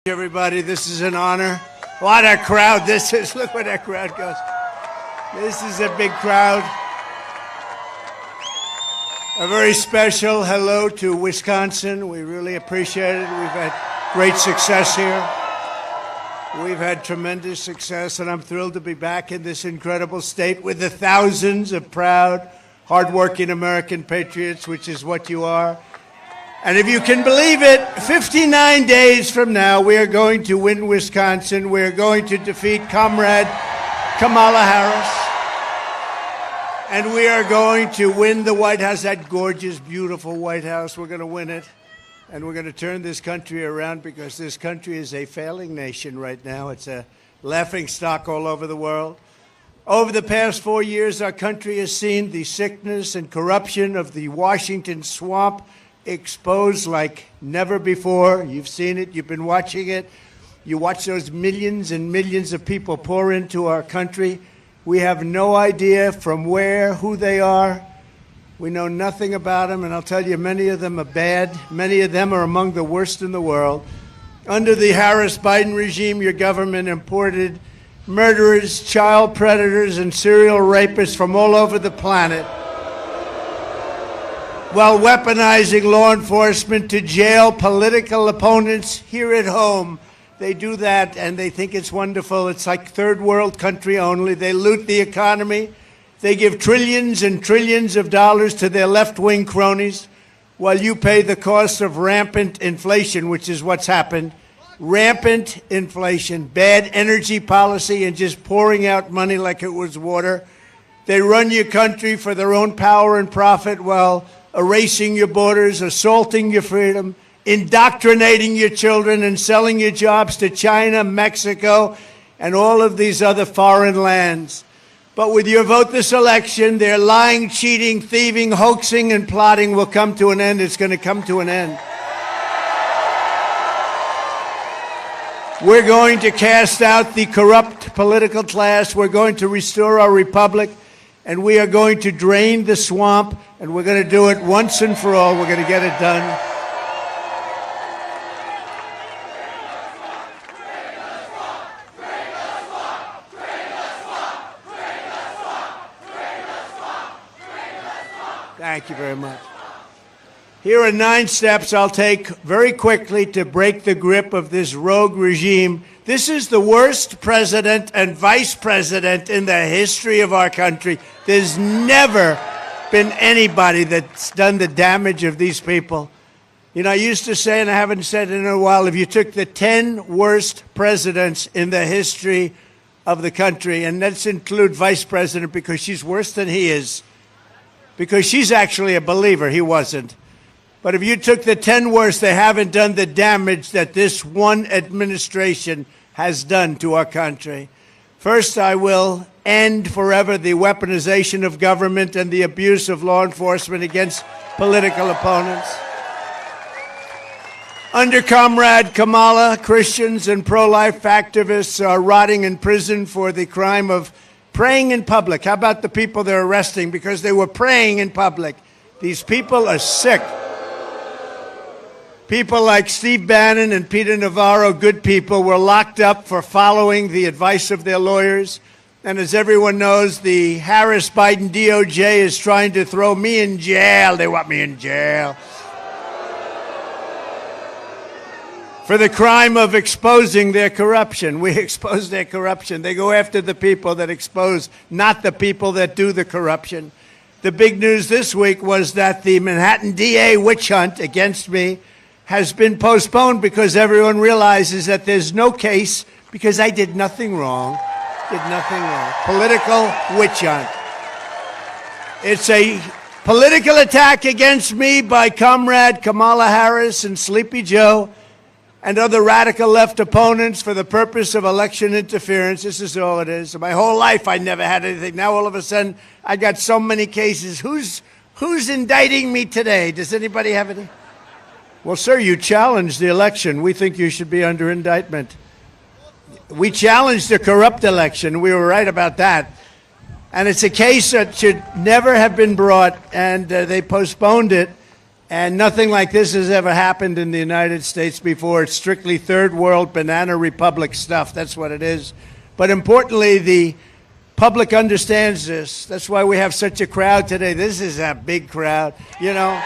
Everybody, this is an honor. What a crowd this is. Look where that crowd goes. This is a big crowd. A very special hello to Wisconsin. We really appreciate it. We've had great success here. We've had tremendous success, and I'm thrilled to be back in this incredible state with the thousands of proud, hardworking American patriots, which is what you are. And if you can believe it, 59 days from now, we are going to win Wisconsin. We are going to defeat Comrade Kamala Harris. And we are going to win the White House, that gorgeous, beautiful White House. We're going to win it. And we're going to turn this country around because this country is a failing nation right now. It's a laughingstock all over the world. Over the past 4 years, our country has seen the sickness and corruption of the Washington swamp exposed like never before. You've seen it. You've been watching it. You watch those millions and millions of people pour into our country. We have no idea from where, who they are. We know nothing about them, and I'll tell you, many of them are bad. Many of them are among the worst in the world. Under the Harris-Biden regime, your government imported murderers, child predators, and serial rapists from all over the planet, while weaponizing law enforcement to jail political opponents here at home. They do that, and they think it's wonderful. It's like third world country only. They loot the economy. They give trillions and trillions of dollars to their left-wing cronies, while you pay the cost of rampant inflation, which is what's happened. Rampant inflation, bad energy policy, and just pouring out money like it was water. They run your country for their own power and profit while erasing your borders, assaulting your freedom, indoctrinating your children, and selling your jobs to China, Mexico, and all of these other foreign lands. But with your vote this election, their lying, cheating, thieving, hoaxing, and plotting will come to an end. It's going to come to an end. We're going to cast out the corrupt political class. We're going to restore our republic. And we are going to drain the swamp, and we're going to do it once and for all. We're going to get it done. Thank you very much. Here are 9 steps I'll take very quickly to break the grip of this rogue regime. This is the worst president and vice president in the history of our country. There's never been anybody that's done the damage of these people. You know, I used to say, and I haven't said it in a while, if you took the 10 worst presidents in the history of the country, and let's include vice president because she's worse than he is, because she's actually a believer, he wasn't. But if you took the 10 worst, they haven't done the damage that this one administration has done to our country. First, I will end forever the weaponization of government and the abuse of law enforcement against political opponents. Under Comrade Kamala, Christians and pro-life activists are rotting in prison for the crime of praying in public. How about the people they're arresting because they were praying in public? These people are sick. People like Steve Bannon and Peter Navarro, good people, were locked up for following the advice of their lawyers. And as everyone knows, the Harris-Biden DOJ is trying to throw me in jail. They want me in jail for the crime of exposing their corruption. We expose their corruption. They go after the people that expose, not the people that do the corruption. The big news this week was that the Manhattan DA witch hunt against me has been postponed because everyone realizes that there's no case because I did nothing wrong. Did nothing wrong. Political witch hunt. It's a political attack against me by Comrade Kamala Harris and Sleepy Joe and other radical left opponents for the purpose of election interference. This is all it is. My whole life I never had anything. Now all of a sudden I got so many cases. Who's indicting me today? Does anybody have any? Well, sir, you challenged the election. We think you should be under indictment. We challenged the corrupt election. We were right about that. And it's a case that should never have been brought, and they postponed it. And nothing like this has ever happened in the United States before. It's strictly third world banana republic stuff. That's what it is. But importantly, the public understands this. That's why we have such a crowd today. This is a big crowd, you know.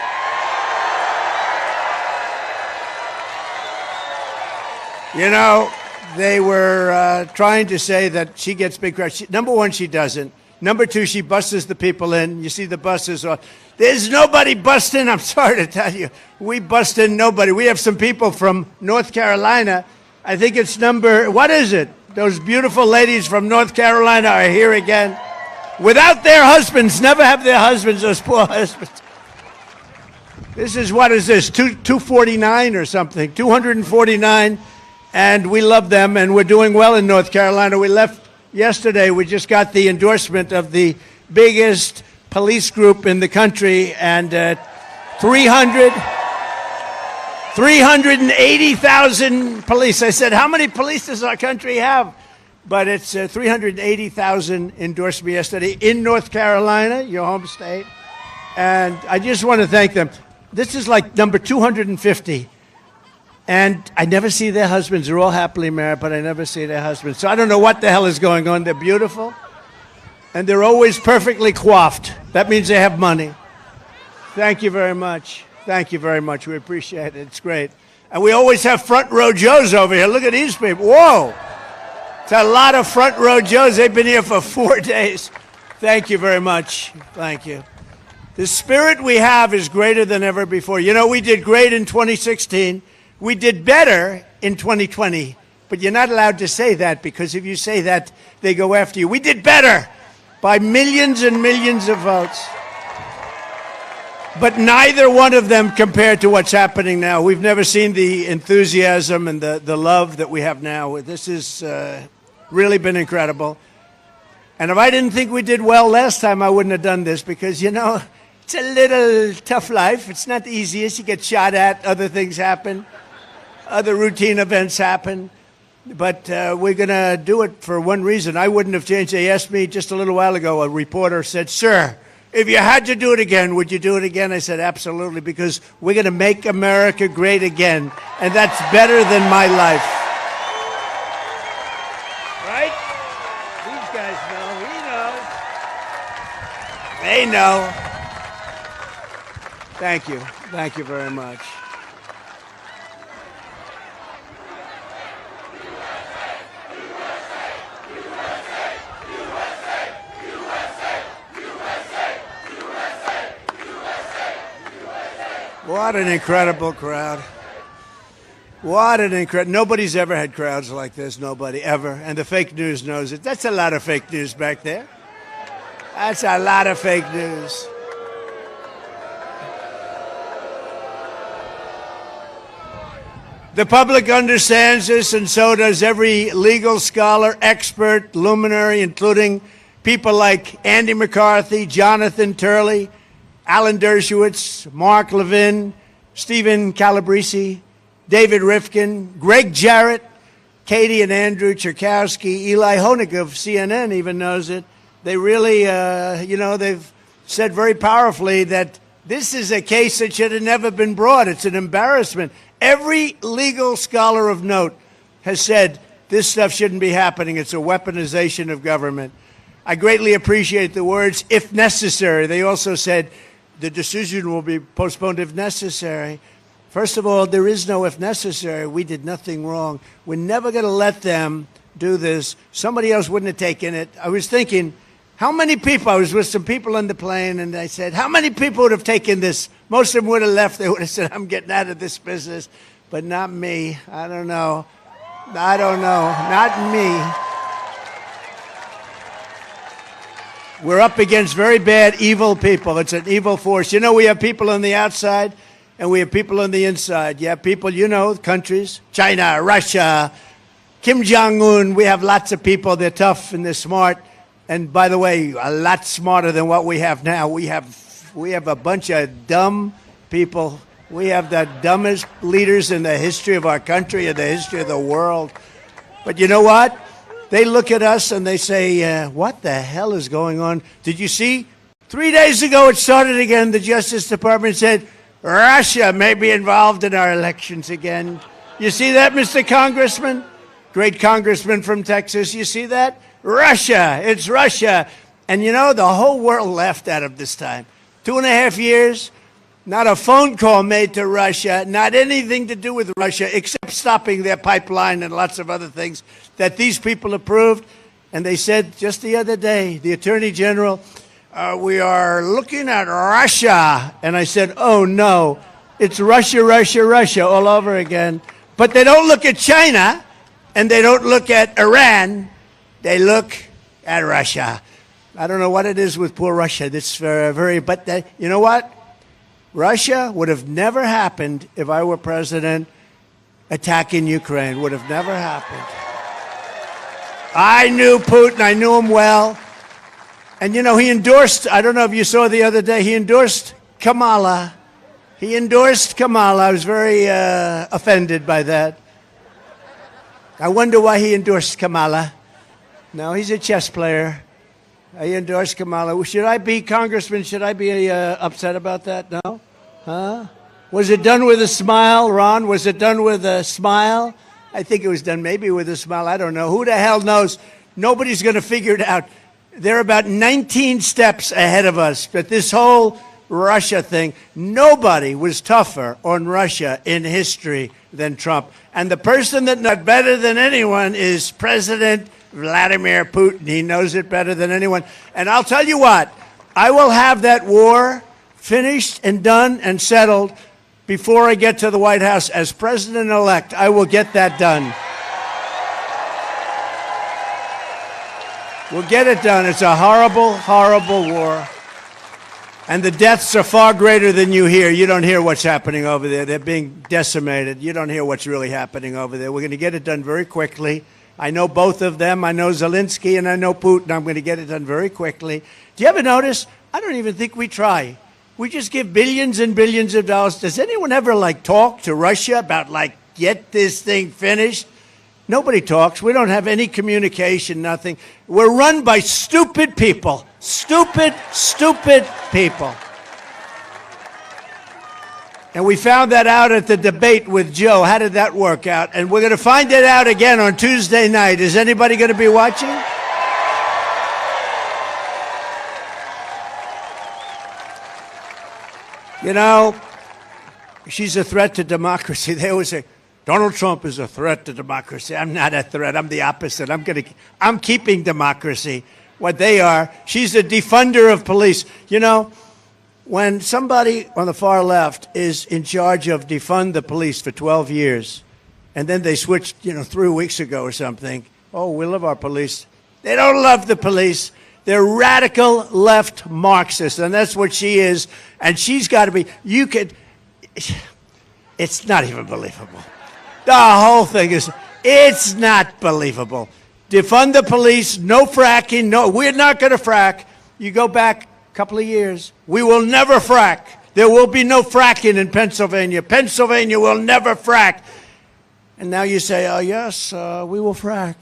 You know, they were trying to say that she gets big crowds. Number one, she doesn't. Number two, she buses the people in. You see the buses. There's nobody busting. I'm sorry to tell you. We bust in nobody. We have some people from North Carolina. I think it's what is it? Those beautiful ladies from North Carolina are here again. Without their husbands, never have their husbands, those poor husbands. This is, what is this, 249 or something, 249. And we love them, and we're doing well in North Carolina. We left yesterday. We just got the endorsement of the biggest police group in the country, and 380,000 police. I said, how many police does our country have? But it's 380,000 endorsed me yesterday in North Carolina, your home state. And I just want to thank them. This is like number 250. And I never see their husbands. They're all happily married, but I never see their husbands. So I don't know what the hell is going on. They're beautiful. And they're always perfectly coiffed. That means they have money. Thank you very much. Thank you very much. We appreciate it. It's great. And we always have front row Joes over here. Look at these people. Whoa. It's a lot of front row Joes. They've been here for 4 days. Thank you very much. Thank you. The spirit we have is greater than ever before. You know, we did great in 2016. We did better in 2020, but you're not allowed to say that, because if you say that, they go after you. We did better by millions and millions of votes, but neither one of them compared to what's happening now. We've never seen the enthusiasm and the love that we have now. This has really been incredible. And if I didn't think we did well last time, I wouldn't have done this, because, you know, it's a little tough life. It's not the easiest. You get shot at, other things happen. Other routine events happen, but we're going to do it for one reason. I wouldn't have changed. They asked me just a little while ago, a reporter said, sir, if you had to do it again, would you do it again? I said, absolutely, because we're going to make America great again, and that's better than my life. Right? These guys know. He knows. They know. Thank you. Thank you very much. What an incredible crowd. What an incredible... Nobody's ever had crowds like this. Nobody, ever. And the fake news knows it. That's a lot of fake news back there. That's a lot of fake news. The public understands this, and so does every legal scholar, expert, luminary, including people like Andy McCarthy, Jonathan Turley, Alan Dershowitz, Mark Levin, Stephen Calabrese, David Rifkin, Greg Jarrett, Katie and Andrew Cherkowski, Eli Honig of CNN even knows it. They really, they've said very powerfully that this is a case that should have never been brought. It's an embarrassment. Every legal scholar of note has said this stuff shouldn't be happening. It's a weaponization of government. I greatly appreciate the words, if necessary. They also said the decision will be postponed if necessary. First of all, there is no if necessary. We did nothing wrong. We're never going to let them do this. Somebody else wouldn't have taken it. I was thinking, how many people, I was with some people on the plane, and I said, how many people would have taken this? Most of them would have left. They would have said, I'm getting out of this business. But not me. I don't know. I don't know. Not me. We're up against very bad, evil people. It's an evil force. You know, we have people on the outside, and we have people on the inside. You have people, you know, countries, China, Russia, Kim Jong-un. We have lots of people. They're tough and they're smart. And by the way, a lot smarter than what we have now. We have a bunch of dumb people. We have the dumbest leaders in the history of our country and the history of the world. But you know what? They look at us and they say, what the hell is going on? Did you see? 3 days ago it started again. The Justice Department said, Russia may be involved in our elections again. You see that, Mr. Congressman? Great congressman from Texas. You see that? Russia. It's Russia. And you know, the whole world laughed at him this time. 2.5 years, not a phone call made to Russia, not anything to do with Russia, except stopping their pipeline and lots of other things that these people approved. And they said just the other day, the Attorney General, we are looking at Russia. And I said, oh, no, it's Russia, Russia, Russia all over again. But they don't look at China, and they don't look at Iran. They look at Russia. I don't know what it is with poor Russia. That's very, but you know what? Russia would have never happened if I were president. Attacking Ukraine would have never happened. I knew Putin. I knew him well. And, you know, he endorsed, I don't know if you saw the other day, he endorsed Kamala. He endorsed Kamala. I was very offended by that. I wonder why he endorsed Kamala. No, he's a chess player. He endorsed Kamala. Should I be, Congressman, should I be upset about that? No? Huh? Was it done with a smile, Ron? Was it done with a smile? I think it was done maybe with a smile. I don't know. Who the hell knows? Nobody's going to figure it out. They're about 19 steps ahead of us. But this whole Russia thing, nobody was tougher on Russia in history than Trump. And the person that knows better than anyone is President Vladimir Putin. He knows it better than anyone. And I'll tell you what, I will have that war finished and done and settled before I get to the White House as president-elect. I will get that done. We'll get it done. It's a horrible, horrible war. And the deaths are far greater than you hear. You don't hear what's happening over there. They're being decimated. You don't hear what's really happening over there. We're going to get it done very quickly. I know both of them. I know Zelensky and I know Putin. I'm going to get it done very quickly. Do you ever notice? I don't even think we try. We just give billions and billions of dollars. Does anyone ever, talk to Russia about, get this thing finished? Nobody talks. We don't have any communication, nothing. We're run by stupid people. Stupid, stupid people. And we found that out at the debate with Joe. How did that work out? And we're going to find it out again on Tuesday night. Is anybody going to be watching? You know, she's a threat to democracy. They always say, Donald Trump is a threat to democracy. I'm not a threat. I'm the opposite. I'm keeping democracy. What they are, she's a defunder of police. You know, when somebody on the far left is in charge of defund the police for 12 years, and then they switched, 3 weeks ago or something, oh, we love our police. They don't love the police. They're radical left Marxists, and that's what she is. And she's got to be, it's not even believable. The whole thing it's not believable. Defund the police, no fracking, no, we're not going to frack. You go back a couple of years, we will never frack. There will be no fracking in Pennsylvania. Pennsylvania will never frack. And now you say, oh, yes, we will frack.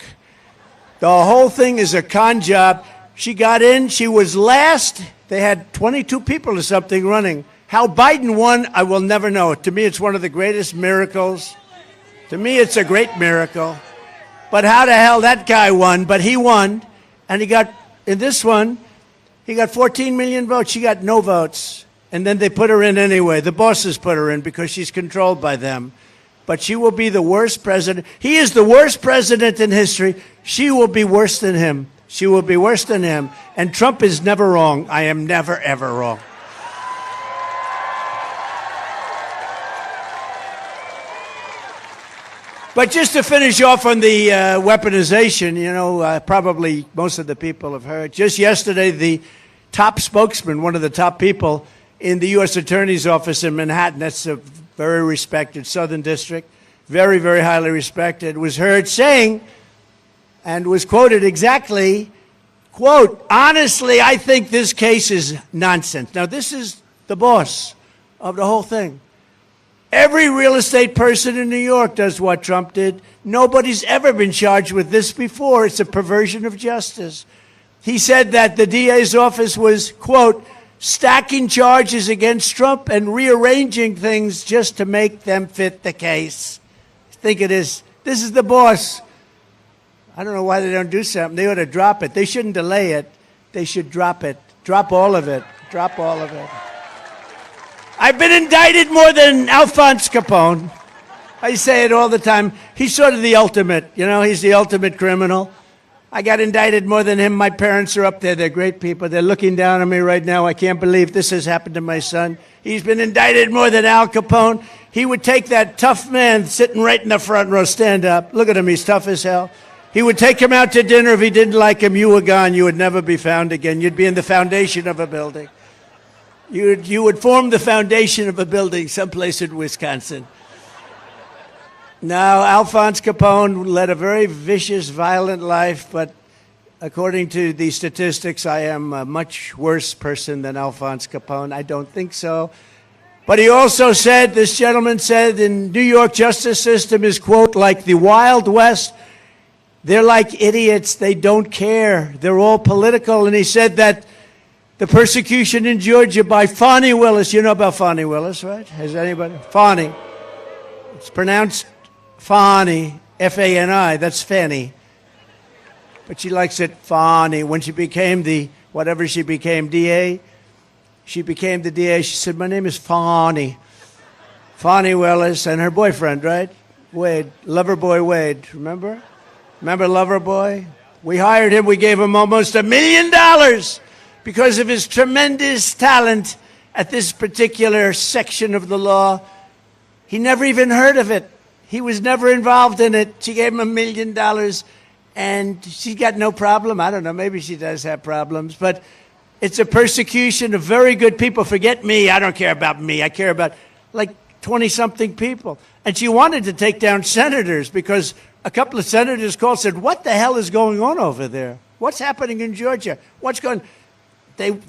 The whole thing is a con job. She got in, she was last. They had 22 people or something running. How Biden won, I will never know. To me, it's one of the greatest miracles. To me, it's a great miracle. But how the hell that guy won? But he won, and he got, in this one, he got 14 million votes. She got no votes. And then they put her in anyway. The bosses put her in because she's controlled by them. But she will be the worst president. He is the worst president in history. She will be worse than him. She will be worse than him. And Trump is never wrong. I am never, ever wrong. But just to finish off on the weaponization, probably most of the people have heard. Just yesterday, the top spokesman, one of the top people in the U.S. Attorney's Office in Manhattan, that's a very respected Southern District, very, very highly respected, was heard saying, and was quoted exactly, quote, honestly, I think this case is nonsense. Now, this is the boss of the whole thing. Every real estate person in New York does what Trump did. Nobody's ever been charged with this before. It's a perversion of justice. He said that the DA's office was, quote, stacking charges against Trump and rearranging things just to make them fit the case. Think it is. This is the boss. I don't know why they don't do something. They ought to drop it. They shouldn't delay it. They should drop it. Drop all of it. Drop all of it. I've been indicted more than Alphonse Capone. I say it all the time. He's sort of the ultimate, you know, he's the ultimate criminal. I got indicted more than him. My parents are up there. They're great people. They're looking down on me right now. I can't believe this has happened to my son. He's been indicted more than Al Capone. He would take that tough man sitting right in the front row, stand up. Look at him. He's tough as hell. He would take him out to dinner. If he didn't like him, you were gone. You would never be found again. You'd be in the foundation of a building. You would form the foundation of a building someplace in Wisconsin. Now, Alphonse Capone led a very vicious, violent life, but according to the statistics, I am a much worse person than Alphonse Capone. I don't think so. But he also said, this gentleman said, in New York justice system is, quote, like the Wild West. They're like idiots. They don't care. They're all political. And he said that the persecution in Georgia by Fani Willis, you know about Fani Willis, right? Has anybody? Fani. It's pronounced Fani, F-A-N-I, that's Fanny. But she likes it Fani. When she became whatever she became, DA, she became the DA. She said, my name is Fani. Fani Willis and her boyfriend, right? Wade, Loverboy Wade, remember? Remember Loverboy? We hired him. We gave him almost $1 million because of his tremendous talent at this particular section of the law. He never even heard of it. He was never involved in it. She gave him $1 million, and she's got no problem. I don't know. Maybe she does have problems. But it's a persecution of very good people. Forget me. I don't care about me. I care about like 20-something people. And she wanted to take down senators because a couple of senators called and said, what the hell is going on over there? What's happening in Georgia? What's going on?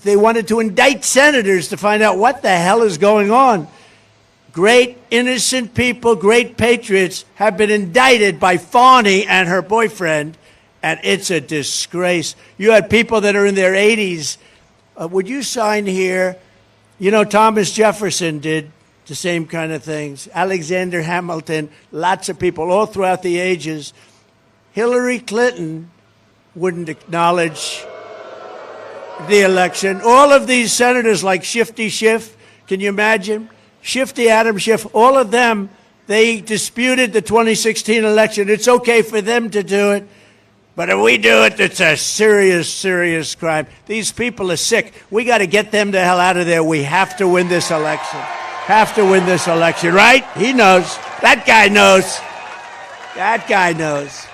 They wanted to indict senators to find out what the hell is going on. Great innocent people, great patriots have been indicted by Fani and her boyfriend, and it's a disgrace. You had people that are in their 80s. Would you sign here? You know, Thomas Jefferson did the same kind of things. Alexander Hamilton, lots of people all throughout the ages. Hillary Clinton wouldn't acknowledge the election. All of these senators like Shifty Schiff, can you imagine? Shifty Adam Schiff, all of them, they disputed the 2016 election. It's okay for them to do it, but if we do it, it's a serious, serious crime. These people are sick. We got to get them the hell out of there. We have to win this election. Have to win this election, right? He knows. That guy knows. That guy knows.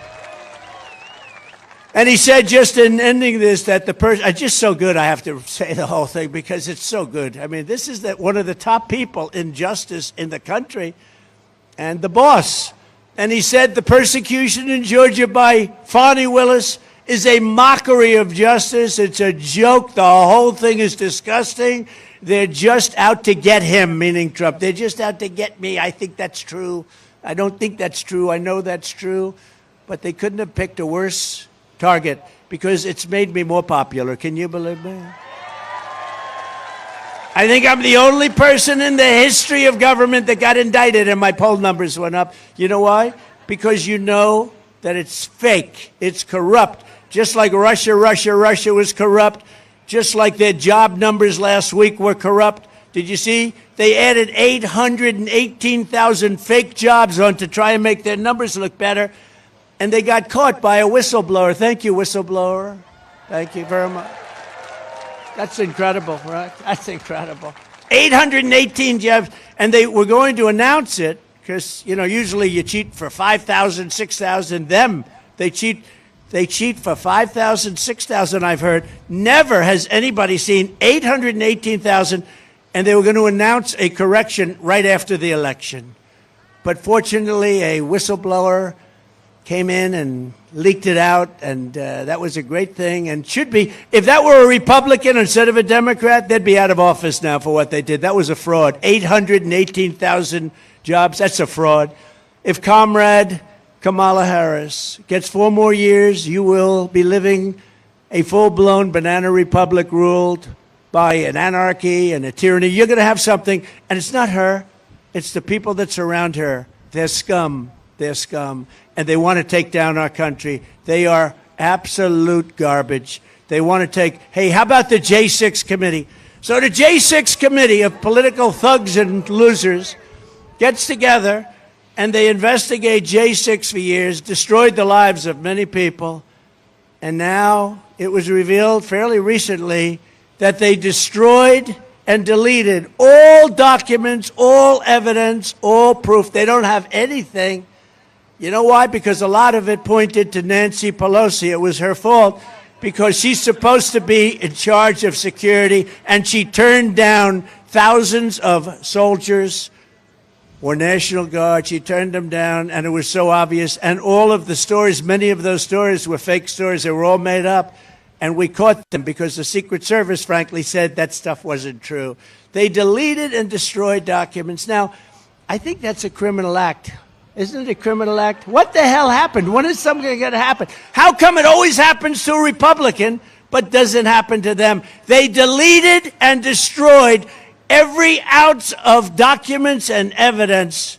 And he said, just in ending this, that the person, it's just so good I have to say the whole thing because it's so good. I mean, this is one of the top people in justice in the country and the boss. And he said the persecution in Georgia by Fani Willis is a mockery of justice. It's a joke. The whole thing is disgusting. They're just out to get him, meaning Trump. They're just out to get me. I think that's true. I don't think that's true. I know that's true. But they couldn't have picked a worse target because it's made me more popular. Can you believe me? I think I'm the only person in the history of government that got indicted and my poll numbers went up. You know why? Because you know that it's fake. It's corrupt. Just like Russia was corrupt. Just like their job numbers last week were corrupt. Did you see? They added 818,000 fake jobs on to try and make their numbers look better. And they got caught by a whistleblower. Thank you, whistleblower. Thank you very much. That's incredible, right? That's incredible. 818 jobs. And they were going to announce it because, you know, usually you cheat for 5,000, 6,000. They cheat for 5,000, 6,000, I've heard. Never has anybody seen 818,000. And they were going to announce a correction right after the election. But fortunately, a whistleblower came in and leaked it out, and that was a great thing and should be. If that were a Republican instead of a Democrat, they'd be out of office now for what they did. That was a fraud. 818,000 jobs, that's a fraud. If Comrade Kamala Harris gets 4 more years, you will be living a full-blown banana republic ruled by an anarchy and a tyranny. You're going to have something, and it's not her. It's the people that surround her. They're scum. They're scum. And they want to take down our country. They are absolute garbage. They want to take, hey, how about the J6 committee? So the J6 committee of political thugs and losers gets together, and they investigate J6 for years, destroyed the lives of many people, and now it was revealed fairly recently that they destroyed and deleted all documents, all evidence, all proof. They don't have anything. You know why? Because a lot of it pointed to Nancy Pelosi. It was her fault because she's supposed to be in charge of security, and she turned down thousands of soldiers or National Guard. She turned them down, and it was so obvious. And all of the stories, many of those stories were fake stories. They were all made up. And we caught them because the Secret Service, frankly, said that stuff wasn't true. They deleted and destroyed documents. Now, I think that's a criminal act. Isn't it a criminal act? What the hell happened? When is something going to happen? How come it always happens to a Republican but doesn't happen to them? They deleted and destroyed every ounce of documents and evidence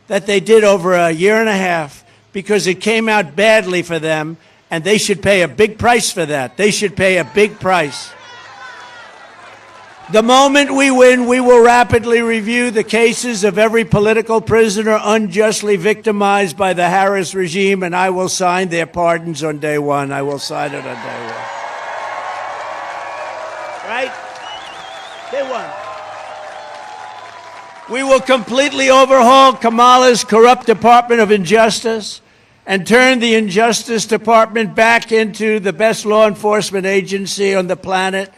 that they did over a year and a half because it came out badly for them. And they should pay a big price for that. They should pay a big price. The moment we win, we will rapidly review the cases of every political prisoner unjustly victimized by the Harris regime, and I will sign their pardons on day one. I will sign it on day one. Right? Day one. We will completely overhaul Kamala's corrupt Department of Injustice and turn the Injustice Department back into the best law enforcement agency on the planet.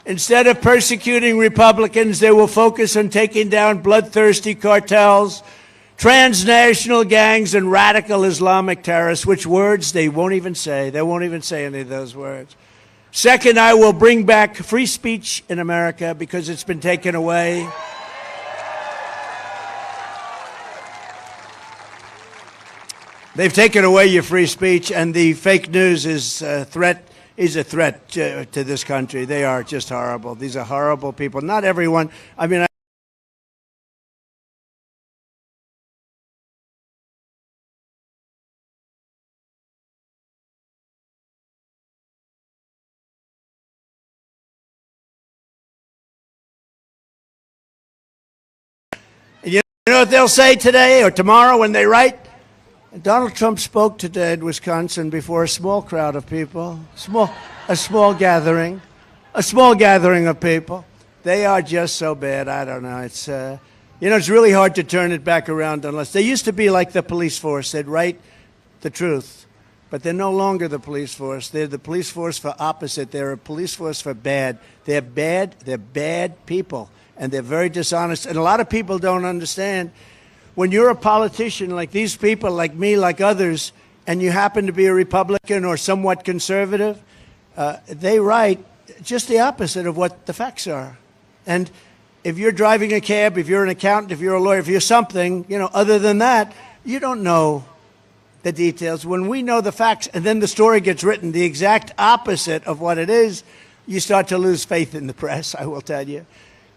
Instead of persecuting Republicans, they will focus on taking down bloodthirsty cartels, transnational gangs, and radical Islamic terrorists, which words they won't even say. They won't even say any of those words. Second, I will bring back free speech in America because it's been taken away. They've taken away your free speech, and the fake news is a threat to this country. They are just horrible. These are horrible people. Not everyone. I mean, you know what they'll say today or tomorrow when they write? Donald Trump spoke today in Wisconsin before a small crowd of people, a small gathering of people. They are just so bad. I don't know. It's it's really hard to turn it back around unless they used to be like the police force. They'd write the truth, but they're no longer the police force. They're the police force for opposite. They're a police force for bad. They're bad. They're bad people, and they're very dishonest. And a lot of people don't understand. When you're a politician like these people, like me, like others, and you happen to be a Republican or somewhat conservative, they write just the opposite of what the facts are. And if you're driving a cab, if you're an accountant, if you're a lawyer, if you're something, other than that, you don't know the details. When we know the facts and then the story gets written the exact opposite of what it is, you start to lose faith in the press, I will tell you.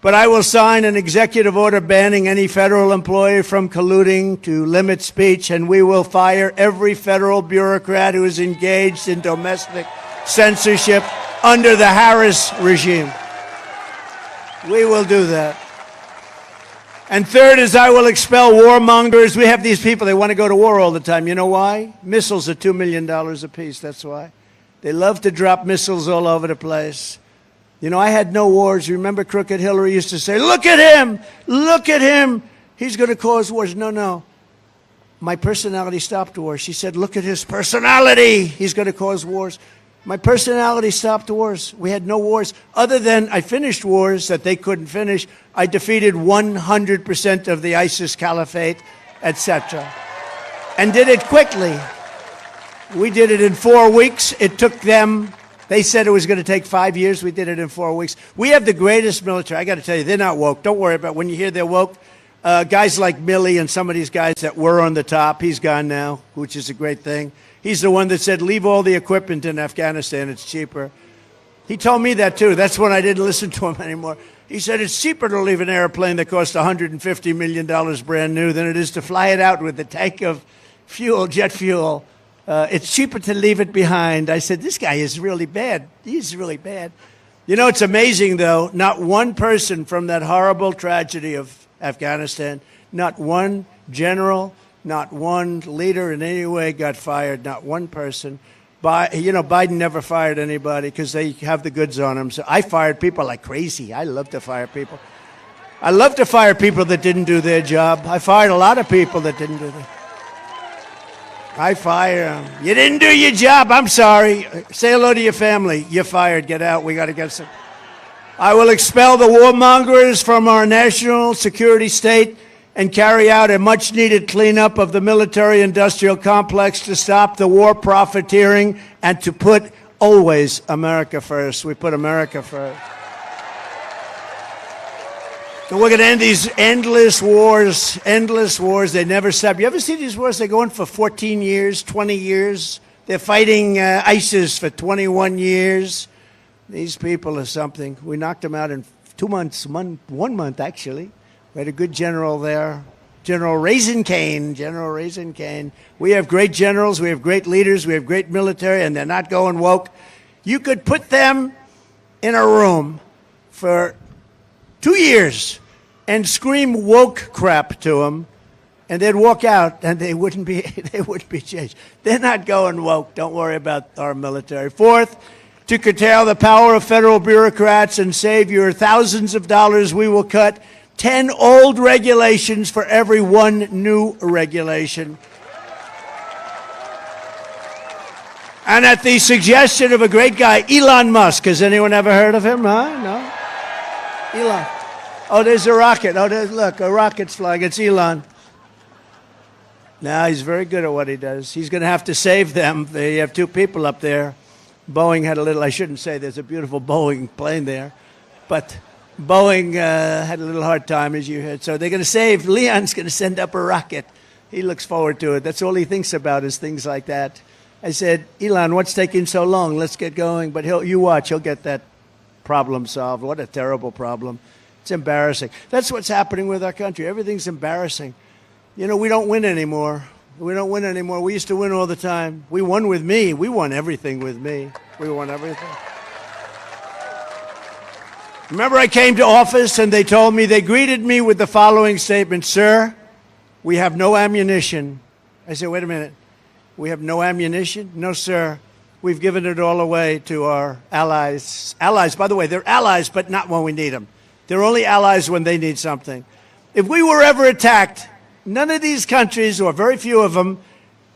But I will sign an executive order banning any federal employee from colluding to limit speech, and we will fire every federal bureaucrat who is engaged in domestic censorship under the Harris regime. We will do that. And third is I will expel warmongers. We have these people, they want to go to war all the time. You know why? Missiles are $2 million apiece, that's why. They love to drop missiles all over the place. I had no wars. You remember Crooked Hillary used to say, look at him, he's going to cause wars. No. My personality stopped wars. She said, look at his personality, he's going to cause wars. My personality stopped wars. We had no wars other than I finished wars that they couldn't finish. I defeated 100% of the ISIS caliphate, etc. And did it quickly. We did it in 4 weeks. It took them, they said it was going to take 5 years. We did it in 4 weeks. We have the greatest military. I got to tell you, they're not woke. Don't worry about it. When you hear they're woke. Guys like Milley and some of these guys that were on the top, he's gone now, which is a great thing. He's the one that said, leave all the equipment in Afghanistan. It's cheaper. He told me that, too. That's when I didn't listen to him anymore. He said it's cheaper to leave an airplane that costs $150 million brand new than it is to fly it out with a tank of fuel, jet fuel. It's cheaper to leave it behind. I said, this guy is really bad. He's really bad. You know, it's amazing, though. Not one person from that horrible tragedy of Afghanistan, not one general, not one leader in any way got fired, not one person. Biden never fired anybody because they have the goods on them. So I fired people like crazy. I love to fire people. I love to fire people that didn't do their job. I fired a lot of people that didn't do their I fire them. You didn't do your job. I'm sorry. Say hello to your family. You're fired. Get out. We got to get some. I will expel the warmongers from our national security state and carry out a much-needed cleanup of the military-industrial complex to stop the war profiteering and to put always America first. We put America first. So we're going to end these endless wars. They never stop. You ever see these wars? They go on for 14 years, 20 years. They're fighting ISIS for 21 years. These people are something. We knocked them out in 2 months, 1 month, actually. We had a good general there, General Raisin Cane. We have great generals. We have great leaders. We have great military, and they're not going woke. You could put them in a room for 2 years and scream woke crap to them, and they'd walk out, and they wouldn't be changed. They're not going woke. Don't worry about our military. Fourth, to curtail the power of federal bureaucrats and save your thousands of dollars, we will cut 10 old regulations for every one new regulation. And at the suggestion of a great guy, Elon Musk. Has anyone ever heard of him? Huh? No? Elon. Oh, there's a rocket. Oh, look, a rocket's flying. It's Elon. Now, he's very good at what he does. He's going to have to save them. They have 2 people up there. Boeing had a little, I shouldn't say, there's a beautiful Boeing plane there. But Boeing had a little hard time, as you heard. So they're going to save, Leon's going to send up a rocket. He looks forward to it. That's all he thinks about is things like that. I said, Elon, what's taking so long? Let's get going. But you watch, he'll get that problem solved. What a terrible problem. It's embarrassing. That's what's happening with our country. Everything's embarrassing. You know, we don't win anymore. We don't win anymore. We used to win all the time. We won with me. We won everything with me. We won everything. Remember, I came to office and they told me, they greeted me with the following statement: sir, we have no ammunition. I said, wait a minute. We have no ammunition? No, sir. We've given it all away to our allies. Allies, by the way, they're allies, but not when we need them. They're only allies when they need something. If we were ever attacked, none of these countries, or very few of them,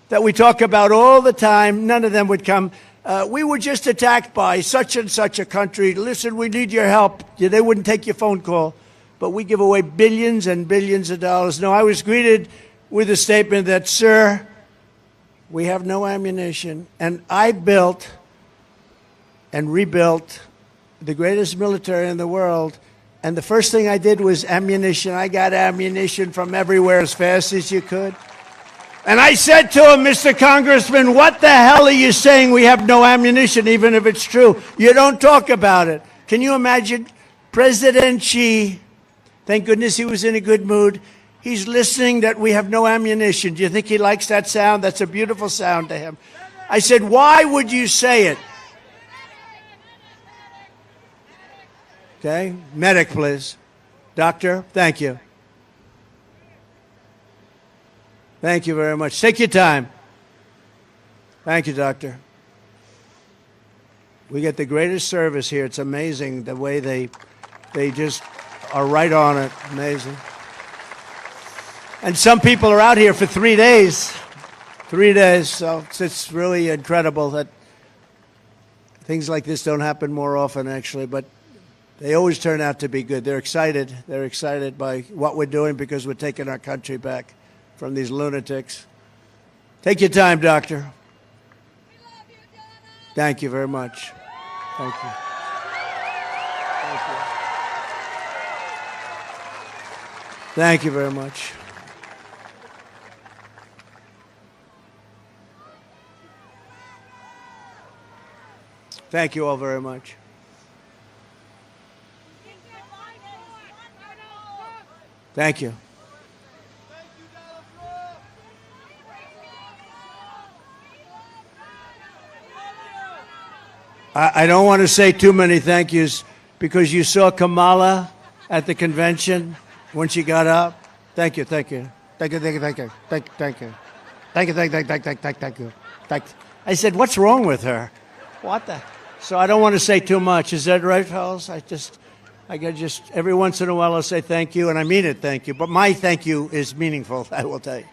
that we talk about all the time, none of them would come. We were just attacked by such and such a country. Listen, we need your help. They wouldn't take your phone call. But we give away billions and billions of dollars. No, I was greeted with a statement that, sir, we have no ammunition. And I built and rebuilt the greatest military in the world. And the first thing I did was ammunition. I got ammunition from everywhere as fast as you could. And I said to him, Mr. Congressman, what the hell are you saying we have no ammunition, even if it's true? You don't talk about it. Can you imagine? President Xi, thank goodness he was in a good mood. He's listening that we have no ammunition. Do you think he likes that sound? That's a beautiful sound to him. I said, why would you say it? Okay, medic, please. Doctor, thank you. Thank you very much. Take your time. Thank you, doctor. We get the greatest service here. It's amazing the way they just are right on it. Amazing. And some people are out here for 3 days. 3 days. So it's really incredible that things like this don't happen more often, actually. But they always turn out to be good. They're excited. They're excited by what we're doing because we're taking our country back from these lunatics. Take your time, doctor. We love you, Donna. Thank you very much. Thank you. Thank you. Thank you very much. Thank you all very much. Thank you. I don't want to say too many thank yous because you saw Kamala at the convention when she got up. Thank you, thank you. Thank you, thank you, thank you. Thank you, thank you. Thank you, thank you, thank you, thank you. Thank you. I said, what's wrong with her? What the? So I don't want to say too much. Is that right, fellas? I get just, every once in a while I'll say thank you, and I mean it, thank you. But my thank you is meaningful, I will tell you.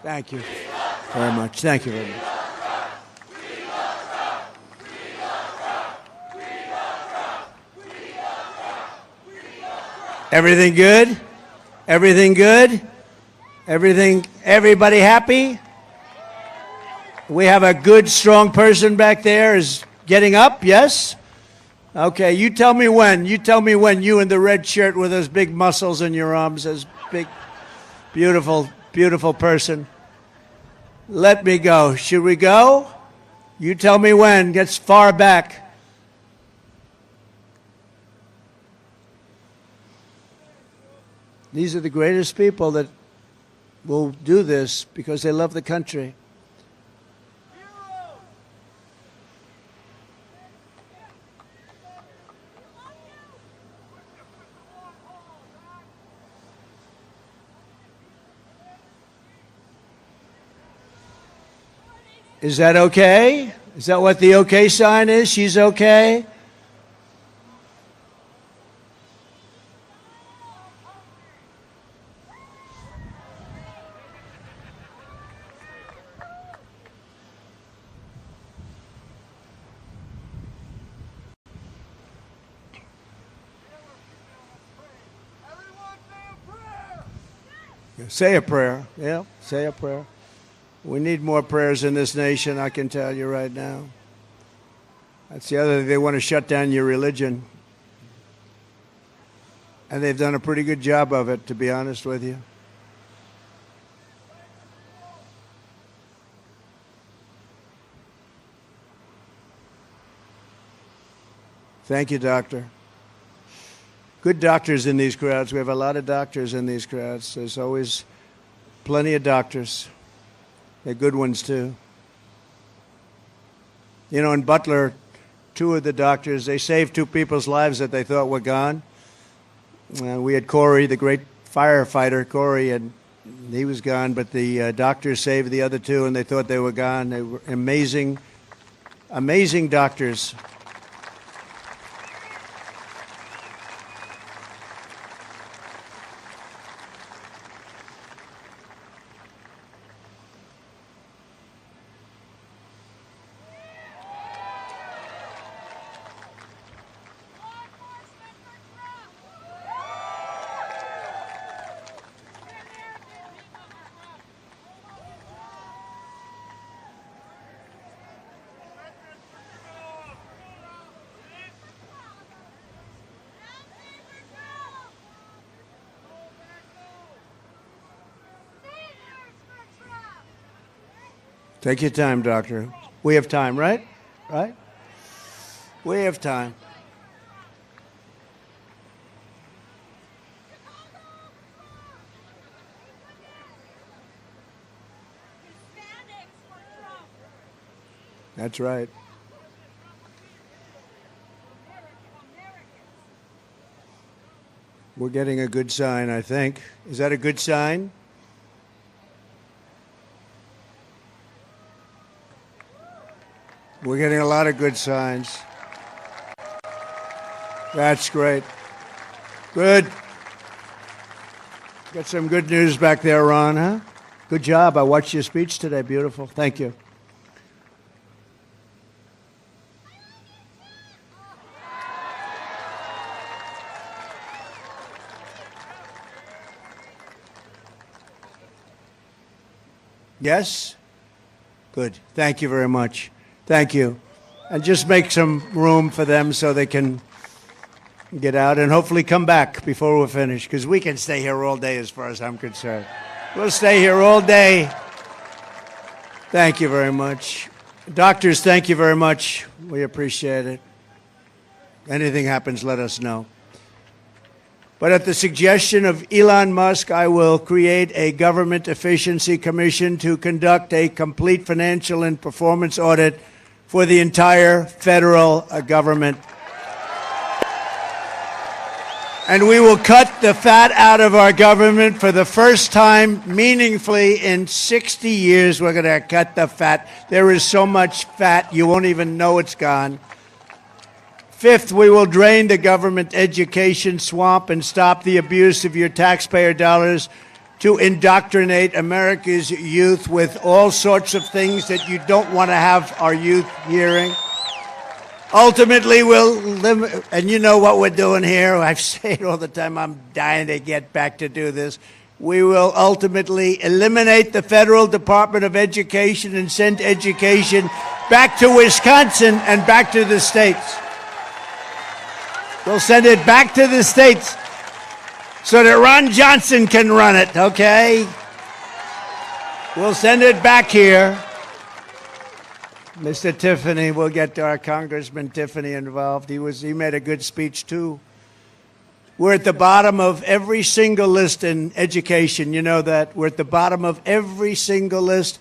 Thank you very much. Thank you very much. Everything good? Everything good? Everybody happy? We have a good, strong person back there is getting up, yes? Okay, you tell me when. You tell me when you in the red shirt with those big muscles in your arms, this big, beautiful, beautiful person. Let me go. Should we go? You tell me when. Gets far back. These are the greatest people that will do this because they love the country. Is that okay? Is that what the okay sign is? She's okay? Say a prayer. Yeah, say a prayer. We need more prayers in this nation, I can tell you right now. That's the other thing. They want to shut down your religion. And they've done a pretty good job of it, to be honest with you. Thank you, doctor. Good doctors in these crowds. We have a lot of doctors in these crowds. There's always plenty of doctors. They're good ones, too. You know, in Butler, two of the doctors, they saved two people's lives that they thought were gone. We had Corey, the great firefighter, Corey, and he was gone, but the doctors saved the other two, and they thought they were gone. They were amazing, amazing doctors. Take your time, doctor. We have time, right? Right? We have time. That's right. We're getting a good sign, I think. Is that a good sign? We're getting a lot of good signs. That's great. Good. Got some good news back there, Ron, huh? Good job. I watched your speech today. Beautiful. Thank you. Yes? Good. Thank you very much. Thank you. And just make some room for them so they can get out and hopefully come back before we're finished, because we can stay here all day as far as I'm concerned. We'll stay here all day. Thank you very much. Doctors, thank you very much. We appreciate it. Anything happens, let us know. But at the suggestion of Elon Musk, I will create a government efficiency commission to conduct a complete financial and performance audit for the entire federal government. And we will cut the fat out of our government for the first time meaningfully in 60 years. We're going to cut the fat. There is so much fat, you won't even know it's gone. Fifth, we will drain the government education swamp and stop the abuse of your taxpayer dollars to indoctrinate America's youth with all sorts of things that you don't want to have our youth hearing. Ultimately, we'll limit, and you know what we're doing here. I say it all the time. I'm dying to get back to do this. We will ultimately eliminate the Federal Department of Education and send education back to Wisconsin and back to the states. We'll send it back to the states so that Ron Johnson can run it, okay? We'll send it back here. Mr. Tiffany, we'll get our Congressman Tiffany involved. He made a good speech, too. We're at the bottom of every single list in education. You know that. We're at the bottom of every single list,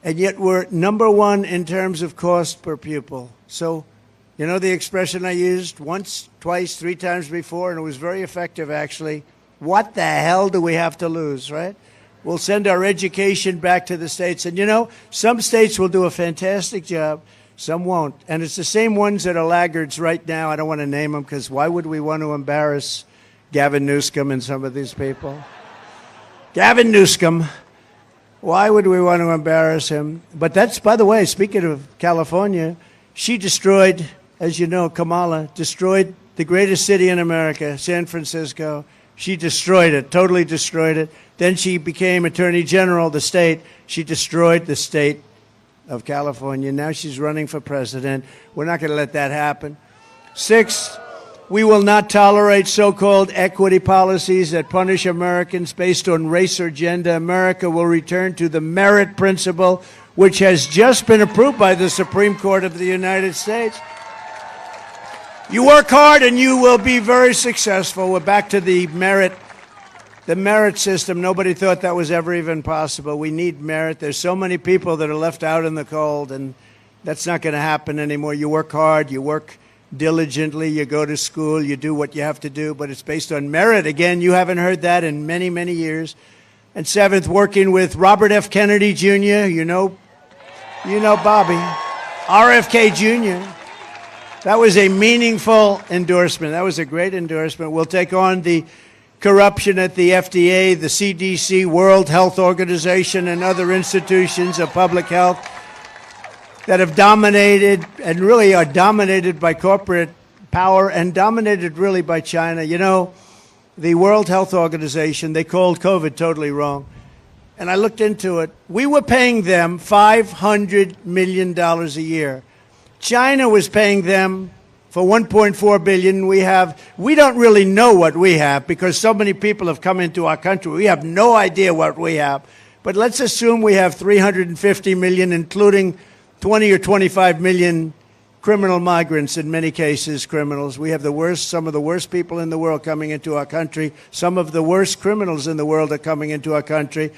and yet we're number one in terms of cost per pupil. So, you know the expression I used once, twice, three times before, and it was very effective, actually. What the hell do we have to lose, right? We'll send our education back to the states. And, you know, some states will do a fantastic job. Some won't. And it's the same ones that are laggards right now. I don't want to name them, because why would we want to embarrass Gavin Newsom and some of these people? Gavin Newsom. Why would we want to embarrass him? But that's, by the way, speaking of California, she destroyed, as you know, Kamala, destroyed the greatest city in America, San Francisco. She destroyed it, totally destroyed it. Then she became Attorney General of the state. She destroyed the state of California. Now she's running for president. We're not going to let that happen. Sixth, we will not tolerate so-called equity policies that punish Americans based on race or gender. America will return to the merit principle, which has just been approved by the Supreme Court of the United States. You work hard and you will be very successful. We're back to the merit system. Nobody thought that was ever even possible. We need merit. There's so many people that are left out in the cold, and that's not going to happen anymore. You work hard, you work diligently, you go to school, you do what you have to do, but it's based on merit. Again, you haven't heard that in many, many years. And seventh, working with Robert F. Kennedy Jr., you know Bobby, RFK Jr., that was a meaningful endorsement. That was a great endorsement. We'll take on the corruption at the FDA, the CDC, World Health Organization, and other institutions of public health that have dominated and really are dominated by corporate power and dominated really by China. You know, the World Health Organization, they called COVID totally wrong. And I looked into it. We were paying them $500 million a year. China was paying them for $1.4 billion. We don't really know what we have because so many people have come into our country. We have no idea what we have. But let's assume we have 350 million, including 20 or 25 million criminal migrants, in many cases criminals. We have some of the worst people in the world coming into our country. Some of the worst criminals in the world are coming into our country.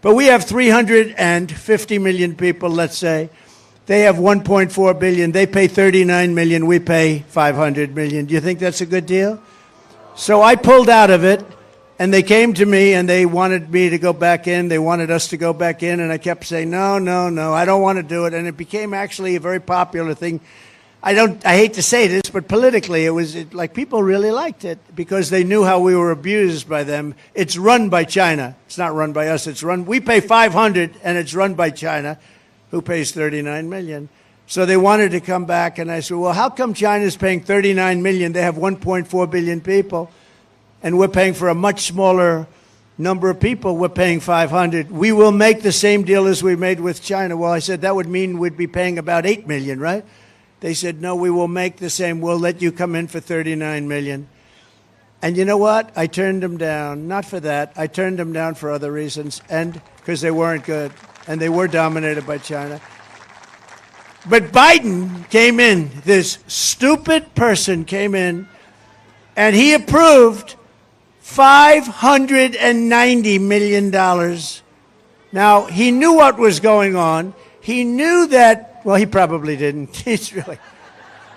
But we have 350 million people, let's say. They have 1.4 billion. They pay 39 million. We pay 500 million. Do you think that's a good deal? So I pulled out of it, and they came to me, and they wanted me to go back in. They wanted us to go back in, and I kept saying, no, I don't want to do it. And it became actually a very popular thing. I hate to say this, but politically, like people really liked it because they knew how we were abused by them. It's run by China. It's not run by us. We pay 500, and it's run by China, who pays 39 million. So they wanted to come back, and I said, well, how come China's paying 39 million? They have 1.4 billion people, and we're paying for a much smaller number of people. We're paying 500. We will make the same deal as we made with China. Well, I said that would mean we'd be paying about 8 million, right? They said, no, we will make the same. We'll let you come in for $39 million. And you know what? I turned them down. Not for that. I turned them down for other reasons, and because they weren't good, and they were dominated by China. But Biden came in, this stupid person came in, and he approved $590 million. Now, he knew what was going on. He knew that, well, he probably didn't. He's really,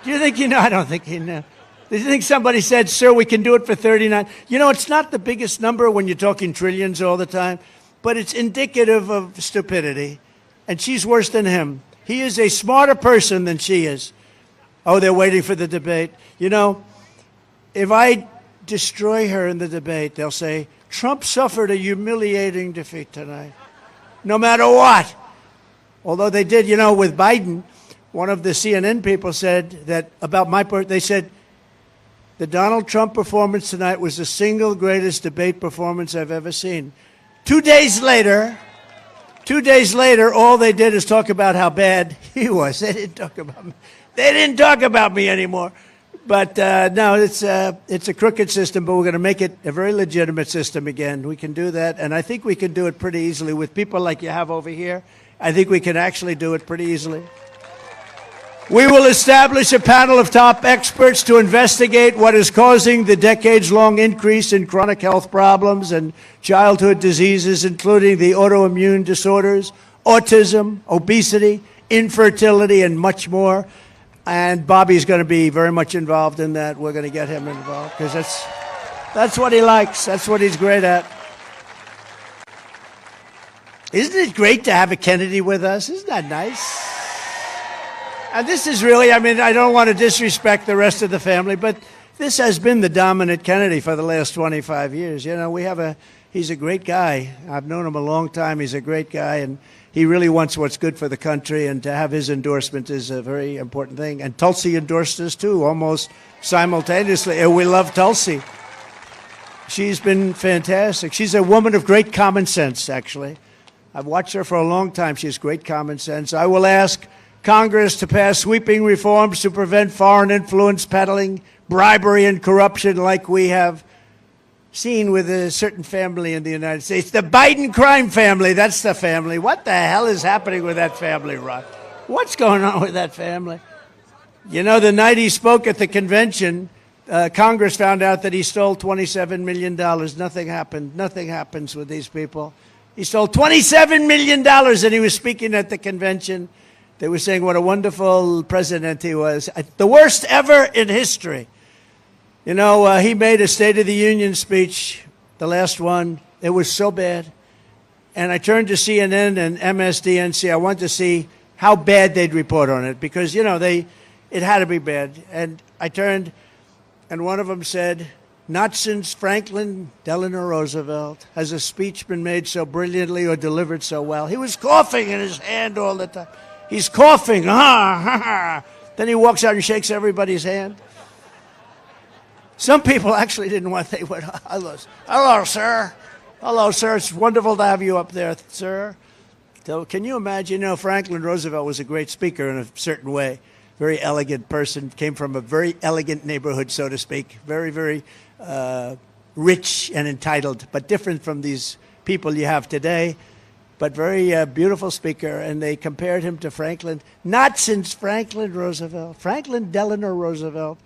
do you think he knew? I don't think he knew. Do you think somebody said, sir, we can do it for 39? You know, it's not the biggest number when you're talking trillions all the time, but it's indicative of stupidity. And she's worse than him. He is a smarter person than she is. Oh, they're waiting for the debate. You know, if I destroy her in the debate, they'll say, Trump suffered a humiliating defeat tonight, no matter what. Although they did, you know, with Biden, one of the CNN people said that about my part, they said, the Donald Trump performance tonight was the single greatest debate performance I've ever seen. 2 days later, all they did is talk about how bad he was. They didn't talk about me. They didn't talk about me anymore. But no, it's a crooked system, but we're going to make it a very legitimate system again. We can do that, and I think we can do it pretty easily with people like you have over here. I think we can actually do it pretty easily. We will establish a panel of top experts to investigate what is causing the decades-long increase in chronic health problems and childhood diseases, including the autoimmune disorders, autism, obesity, infertility, and much more. And Bobby's going to be very much involved in that. We're going to get him involved because that's what he likes. That's what he's great at. Isn't it great to have a Kennedy with us? Isn't that nice? And this is really, I mean, I don't want to disrespect the rest of the family, but this has been the dominant Kennedy for the last 25 years. You know, he's a great guy. I've known him a long time. He's a great guy, and he really wants what's good for the country, and to have his endorsement is a very important thing. And Tulsi endorsed us, too, almost simultaneously. And we love Tulsi. She's been fantastic. She's a woman of great common sense, actually. I've watched her for a long time. She has great common sense. I will ask Congress to pass sweeping reforms to prevent foreign influence peddling, bribery, and corruption like we have seen with a certain family in the United States. The Biden crime family, that's the family. What the hell is happening with that family, Ron? What's going on with that family? You know, the night he spoke at the convention, Congress found out that he stole $27 million. Nothing happened. Nothing happens with these people. He stole $27 million, and he was speaking at the convention. They were saying what a wonderful president he was. The worst ever in history. You know, he made a State of the Union speech, the last one. It was so bad. And I turned to CNN and MSDNC. I wanted to see how bad they'd report on it because, you know, it had to be bad. And I turned, and one of them said, not since Franklin Delano Roosevelt has a speech been made so brilliantly or delivered so well. He was coughing in his hand all the time. He's coughing. Then he walks out and shakes everybody's hand. Some people actually didn't want, they went, hello, sir. Hello, sir. It's wonderful to have you up there, sir. So can you imagine, you know, Franklin Roosevelt was a great speaker in a certain way. Very elegant person, came from a very elegant neighborhood, so to speak. Very, very rich and entitled, but different from these people you have today. But very beautiful speaker, and they compared him to Franklin. Not since Franklin Delano Roosevelt,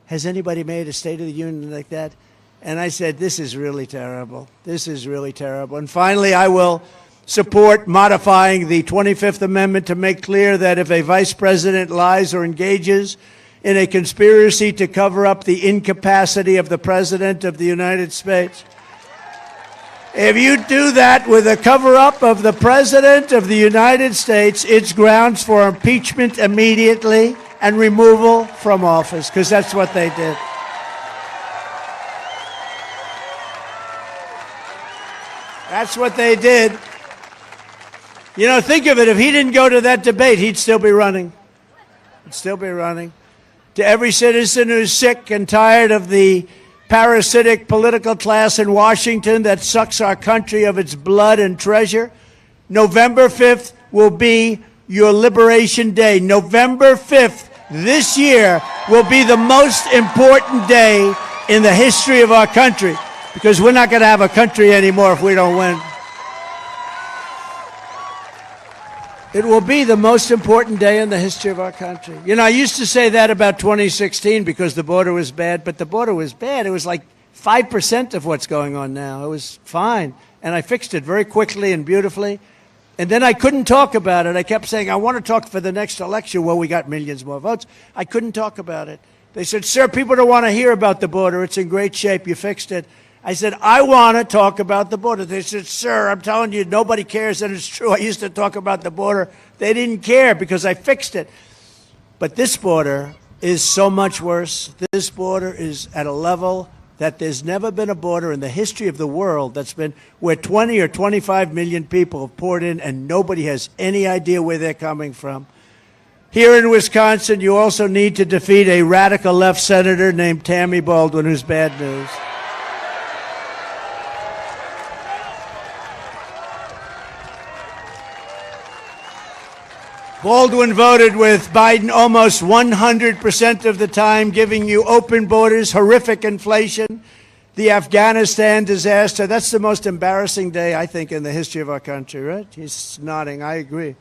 has anybody made a State of the Union like that. And I said, this is really terrible. This is really terrible. And finally, I will support modifying the 25th Amendment to make clear that if a vice president lies or engages in a conspiracy to cover up the incapacity of the President of the United States, if you do that with a cover-up of the President of the United States, it's grounds for impeachment immediately and removal from office, because that's what they did. That's what they did. You know, think of it. If he didn't go to that debate, he'd still be running. He'd still be running. To every citizen who's sick and tired of the parasitic political class in Washington that sucks our country of its blood and treasure, November 5th will be your Liberation Day. November 5th, this year will be the most important day in the history of our country, because we're not going to have a country anymore if we don't win. It will be the most important day in the history of our country. You know, I used to say that about 2016 because the border was bad, but the border was bad. It was like 5% of what's going on now. It was fine. And I fixed it very quickly and beautifully. And then I couldn't talk about it. I kept saying, I want to talk for the next election. Well, we got millions more votes. I couldn't talk about it. They said, sir, people don't want to hear about the border. It's in great shape. You fixed it. I said, I want to talk about the border. They said, sir, I'm telling you, nobody cares. And it's true. I used to talk about the border. They didn't care because I fixed it. But this border is so much worse. This border is at a level that there's never been a border in the history of the world that's been where 20 or 25 million people have poured in and nobody has any idea where they're coming from. Here in Wisconsin, you also need to defeat a radical left senator named Tammy Baldwin, who's bad news. Baldwin voted with Biden almost 100% of the time, giving you open borders, horrific inflation, the Afghanistan disaster. That's the most embarrassing day, I think, in the history of our country, right? He's nodding. I agree.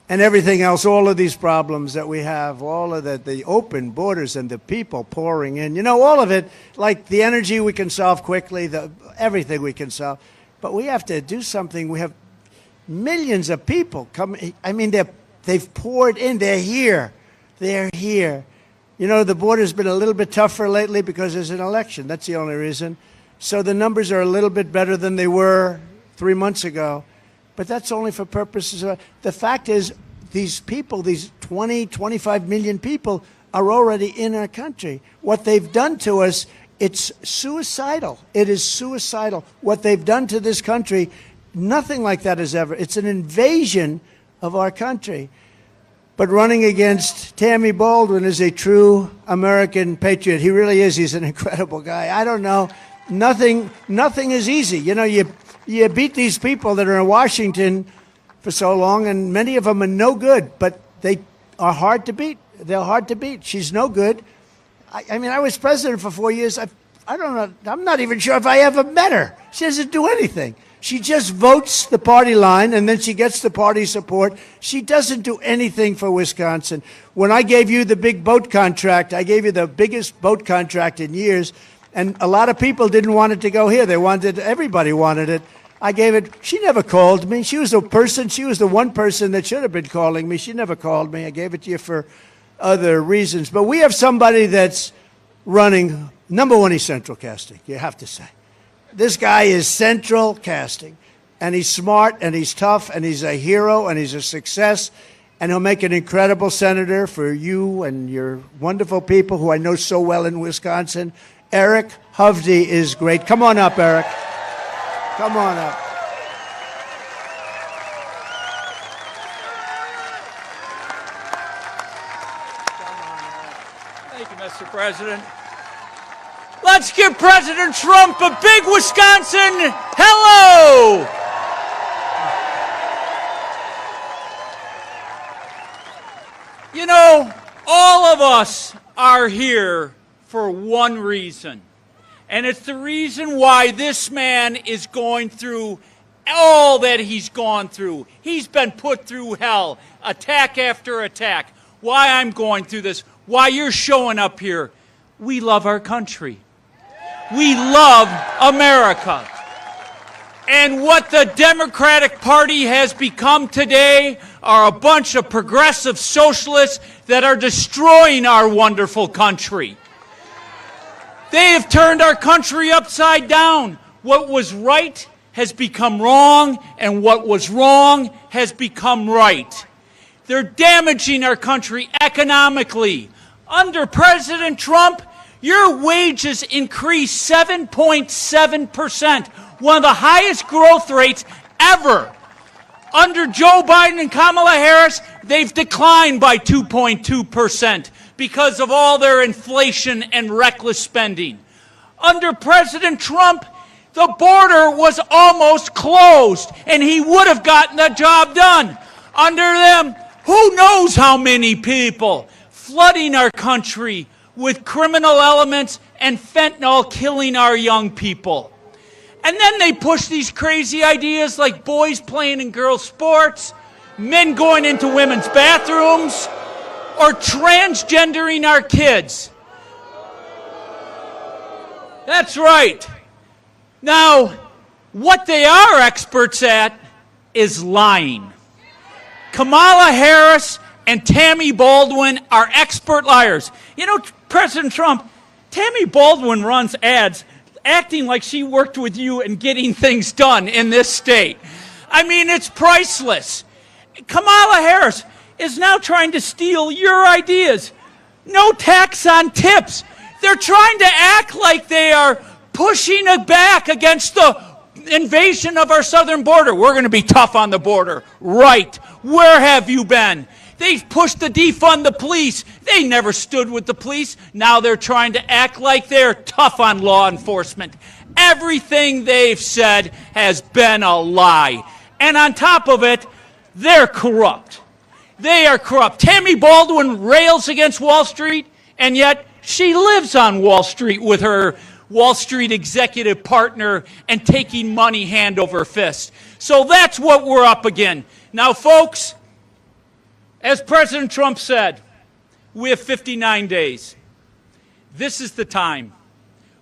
And everything else, all of these problems that we have, all of the open borders and the people pouring in, you know, all of it, like the energy we can solve quickly, everything we can solve. But we have to do something. We have millions of people coming. I mean, they've poured in. They're here. They're here. You know, the border's been a little bit tougher lately because there's an election. That's the only reason. So the numbers are a little bit better than they were 3 months ago. But that's only for purposes of... The fact is, these people, these 20, 25 million people are already in our country. What they've done to us, it's suicidal. It is suicidal. What they've done to this country, nothing like that has ever... It's an invasion of our country. But running against Tammy Baldwin is a true American patriot. He really is. He's an incredible guy. I don't know. Nothing is easy. You know, you beat these people that are in Washington for so long, and many of them are no good, but they are hard to beat. They're hard to beat. She's no good. I mean, I was president for 4 years. I don't know. I'm not even sure if I ever met her. She doesn't do anything. She just votes the party line, and then she gets the party support. She doesn't do anything for Wisconsin. When I gave you the big boat contract, I gave you the biggest boat contract in years, and a lot of people didn't want it to go here. They wanted, everybody wanted it. I gave it, she never called me. She was the one person that should have been calling me. She never called me. I gave it to you for other reasons. But we have somebody that's running, number one, he's central casting, you have to say. This guy is central casting, and he's smart, and he's tough, and he's a hero, and he's a success, and he'll make an incredible senator for you and your wonderful people who I know so well in Wisconsin. Eric Hovde is great. Come on up, Eric. Come on up. Thank you, Mr. President. Let's give President Trump a big Wisconsin hello! You know, all of us are here for one reason. And it's the reason why this man is going through all that he's gone through. He's been put through hell, attack after attack. Why I'm going through this, why you're showing up here. We love our country. We love America. And what the Democratic Party has become today are a bunch of progressive socialists that are destroying our wonderful country. They have turned our country upside down. What was right has become wrong, and what was wrong has become right. They're damaging our country economically. Under President Trump, your wages increased 7.7%, one of the highest growth rates ever. Under Joe Biden and Kamala Harris, they've declined by 2.2%. because of all their inflation and reckless spending. Under President Trump, the border was almost closed, and he would have gotten the job done. Under them, who knows how many people? flooding our country with criminal elements and fentanyl killing our young people. And then they push these crazy ideas like boys playing in girls' sports, men going into women's bathrooms, or transgendering our kids. That's right. Now, what they are experts at is lying. Kamala Harris and Tammy Baldwin are expert liars. You know, President Trump, Tammy Baldwin runs ads acting like she worked with you and getting things done in this state. I mean, it's priceless. Kamala Harris is now trying to steal your ideas. No tax on tips. They're trying to act like they are pushing it back against the invasion of our southern border. We're going to be tough on the border. Right. Where have you been? They pushed to defund the police. They never stood with the police. Now they're trying to act like they're tough on law enforcement. Everything they've said has been a lie. And on top of it, they're corrupt. They are corrupt. Tammy Baldwin rails against Wall Street, and yet she lives on Wall Street with her Wall Street executive partner and taking money hand over fist. So that's what we're up against. Now, folks, as President Trump said, we have 59 days. This is the time.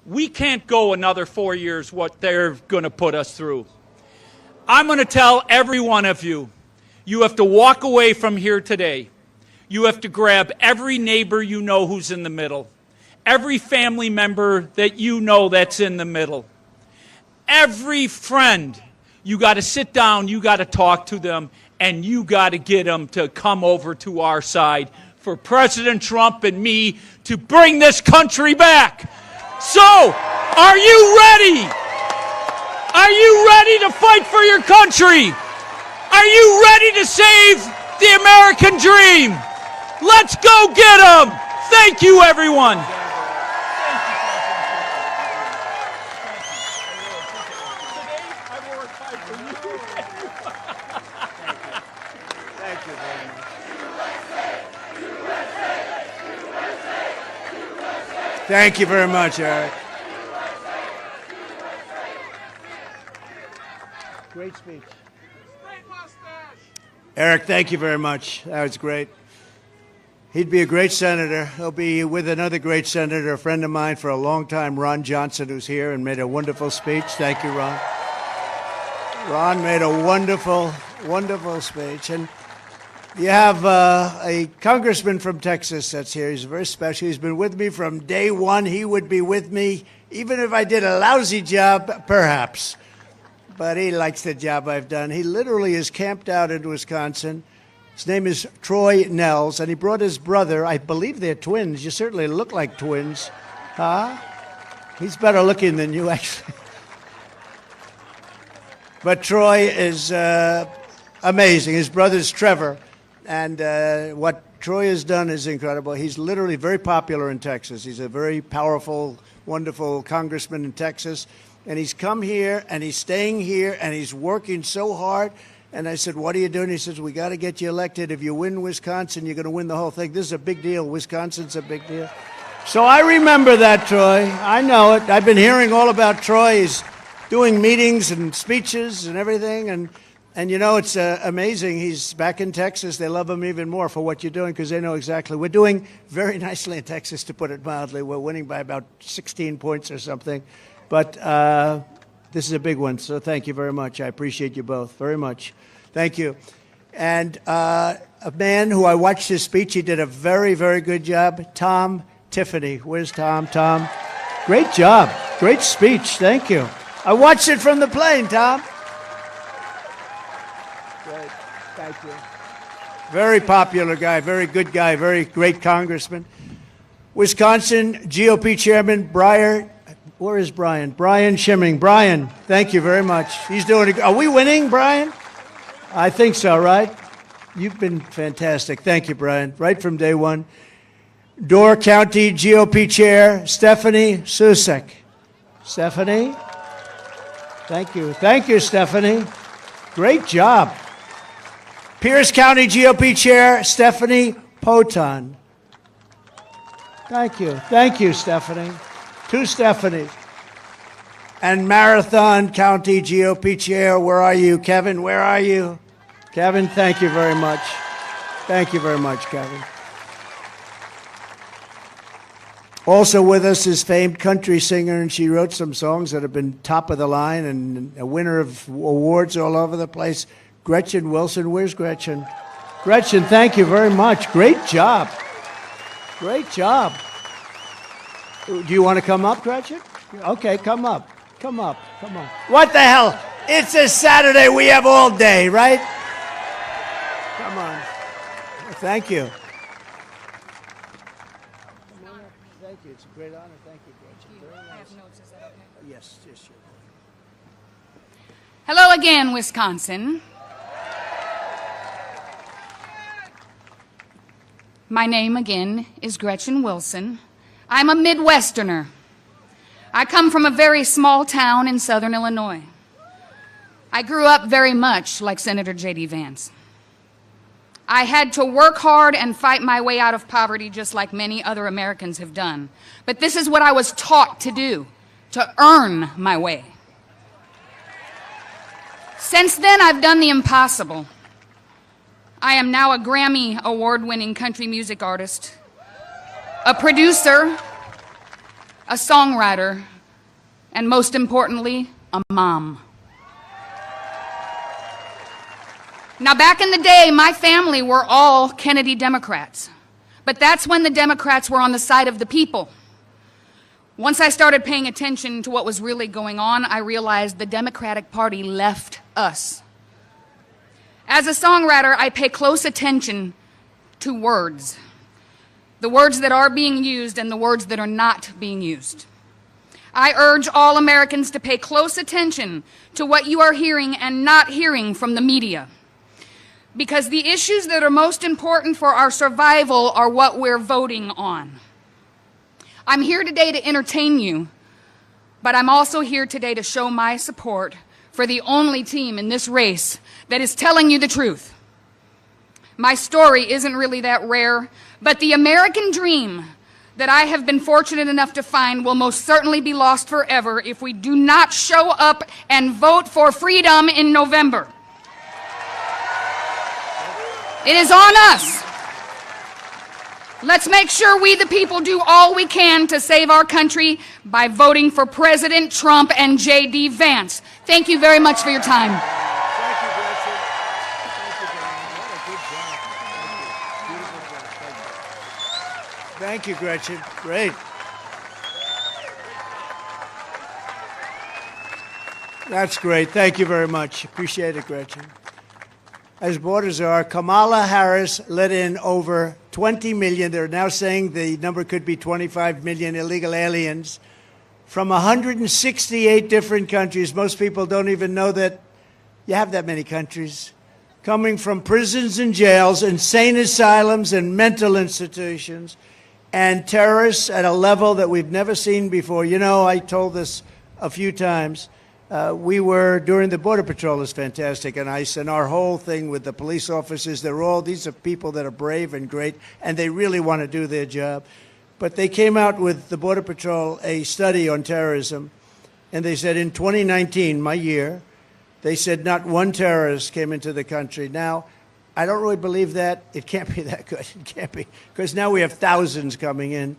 We can't go another 4 years what they're going to put us through. I'm going to tell every one of you, you have to walk away from here today. You have to grab every neighbor you know who's in the middle, every family member that you know that's in the middle, every friend. You got to sit down, you got to talk to them, and you got to get them to come over to our side for President Trump and me to bring this country back. So, are you ready? Are you ready to fight for your country? Are you ready to save the American dream? Let's go get them. Thank you, everyone. Thank you very much, Eric. Great speech. Eric, thank you very much. That was great. He'd be a great senator. He'll be with another great senator, a friend of mine for a long time, Ron Johnson, who's here and made a wonderful speech. Thank you, Ron. Ron made a wonderful, wonderful speech. And you have a congressman from Texas that's here. He's very special. He's been with me from day one. He would be with me even if I did a lousy job, perhaps. But he likes the job I've done. He literally is camped out in Wisconsin. His name is Troy Nels, and he brought his brother. I believe they're twins. You certainly look like twins. Huh? He's better looking than you, actually. But Troy is amazing. His brother's Trevor. And what Troy has done is incredible. He's literally very popular in Texas. He's a very powerful, wonderful congressman in Texas. And he's come here, and he's staying here, and he's working so hard. And I said, what are you doing? He says, we got to get you elected. If you win Wisconsin, you're going to win the whole thing. This is a big deal. Wisconsin's a big deal. So I remember that, Troy. I know it. I've been hearing all about Troy. He's doing meetings and speeches and everything. And you know, it's amazing. He's back in Texas. They love him even more for what you're doing because they know exactly. We're doing very nicely in Texas, to put it mildly. We're winning by about 16 points or something. But this is a big one, so thank you very much. I appreciate you both very much. Thank you. And a man who I watched his speech, he did a very, very good job, Tom Tiffany. Where's Tom? Tom, great job. Great speech. Thank you. I watched it from the plane, Tom. Great. Thank you. Very popular guy, very good guy, very great congressman. Wisconsin GOP Chairman where is Brian? Brian Schimming. Brian, thank you very much. He's doing it. Are we winning, Brian? I think so, right? You've been fantastic. Thank you, Brian. Right from day one. Door County GOP Chair, Stephanie Susek. Stephanie? Thank you. Thank you, Stephanie. Great job. Pierce County GOP Chair, Stephanie Poton. Thank you. Thank you, Stephanie. To Stephanie. And Marathon County GOP Chair, where are you? Kevin, where are you? Kevin, thank you very much. Thank you very much, Kevin. Also with us is famed country singer, and she wrote some songs that have been top of the line and a winner of awards all over the place, Gretchen Wilson. Where's Gretchen? Gretchen, thank you very much. Great job. Great job. Do you want to come up, Gretchen? Okay, come up. Come up. Come on. What the hell? It's a Saturday. We have all day, right? Come on. Thank you. Thank you. It's a great honor. Thank you, Gretchen. Very nice. I have notes. Is that okay? Yes, yes, sure. Hello again, Wisconsin. My name again is Gretchen Wilson. I'm a Midwesterner. I come from a very small town in southern Illinois. I grew up very much like Senator J.D. Vance. I had to work hard and fight my way out of poverty just like many other Americans have done. But this is what I was taught to do, to earn my way. Since then, I've done the impossible. I am now a Grammy award-winning country music artist, a producer, a songwriter, and most importantly, a mom. Now, back in the day, my family were all Kennedy Democrats, but that's when the Democrats were on the side of the people. Once I started paying attention to what was really going on, I realized the Democratic Party left us. As a songwriter, I pay close attention to words. The words that are being used and the words that are not being used. I urge all Americans to pay close attention to what you are hearing and not hearing from the media. Because the issues that are most important for our survival are what we're voting on. I'm here today to entertain you, but I'm also here today to show my support for the only team in this race that is telling you the truth. My story isn't really that rare, but the American dream that I have been fortunate enough to find will most certainly be lost forever if we do not show up and vote for freedom in November. It is on us. Let's make sure we, the people, do all we can to save our country by voting for President Trump and J.D. Vance. Thank you very much for your time. Thank you, Gretchen. Thank you, Gretchen. What a good job. Thank you, Gretchen. Great. That's great. Thank you very much. Appreciate it, Gretchen. As borders are, Kamala Harris let in over 20 million. They're now saying the number could be 25 million illegal aliens from 168 different countries. Most people don't even know that you have that many countries. Coming from prisons and jails, insane asylums and mental institutions, and terrorists at a level that we've never seen before. You know, I told this a few times. We were, during the Border Patrol is fantastic, and ICE, and our whole thing with the police officers, these are people that are brave and great, and they really want to do their job. But they came out with the Border Patrol a study on terrorism, and they said in 2019, my year, they said not one terrorist came into the country. Now, I don't really believe that. It can't be that good. It can't be, because now we have thousands coming in.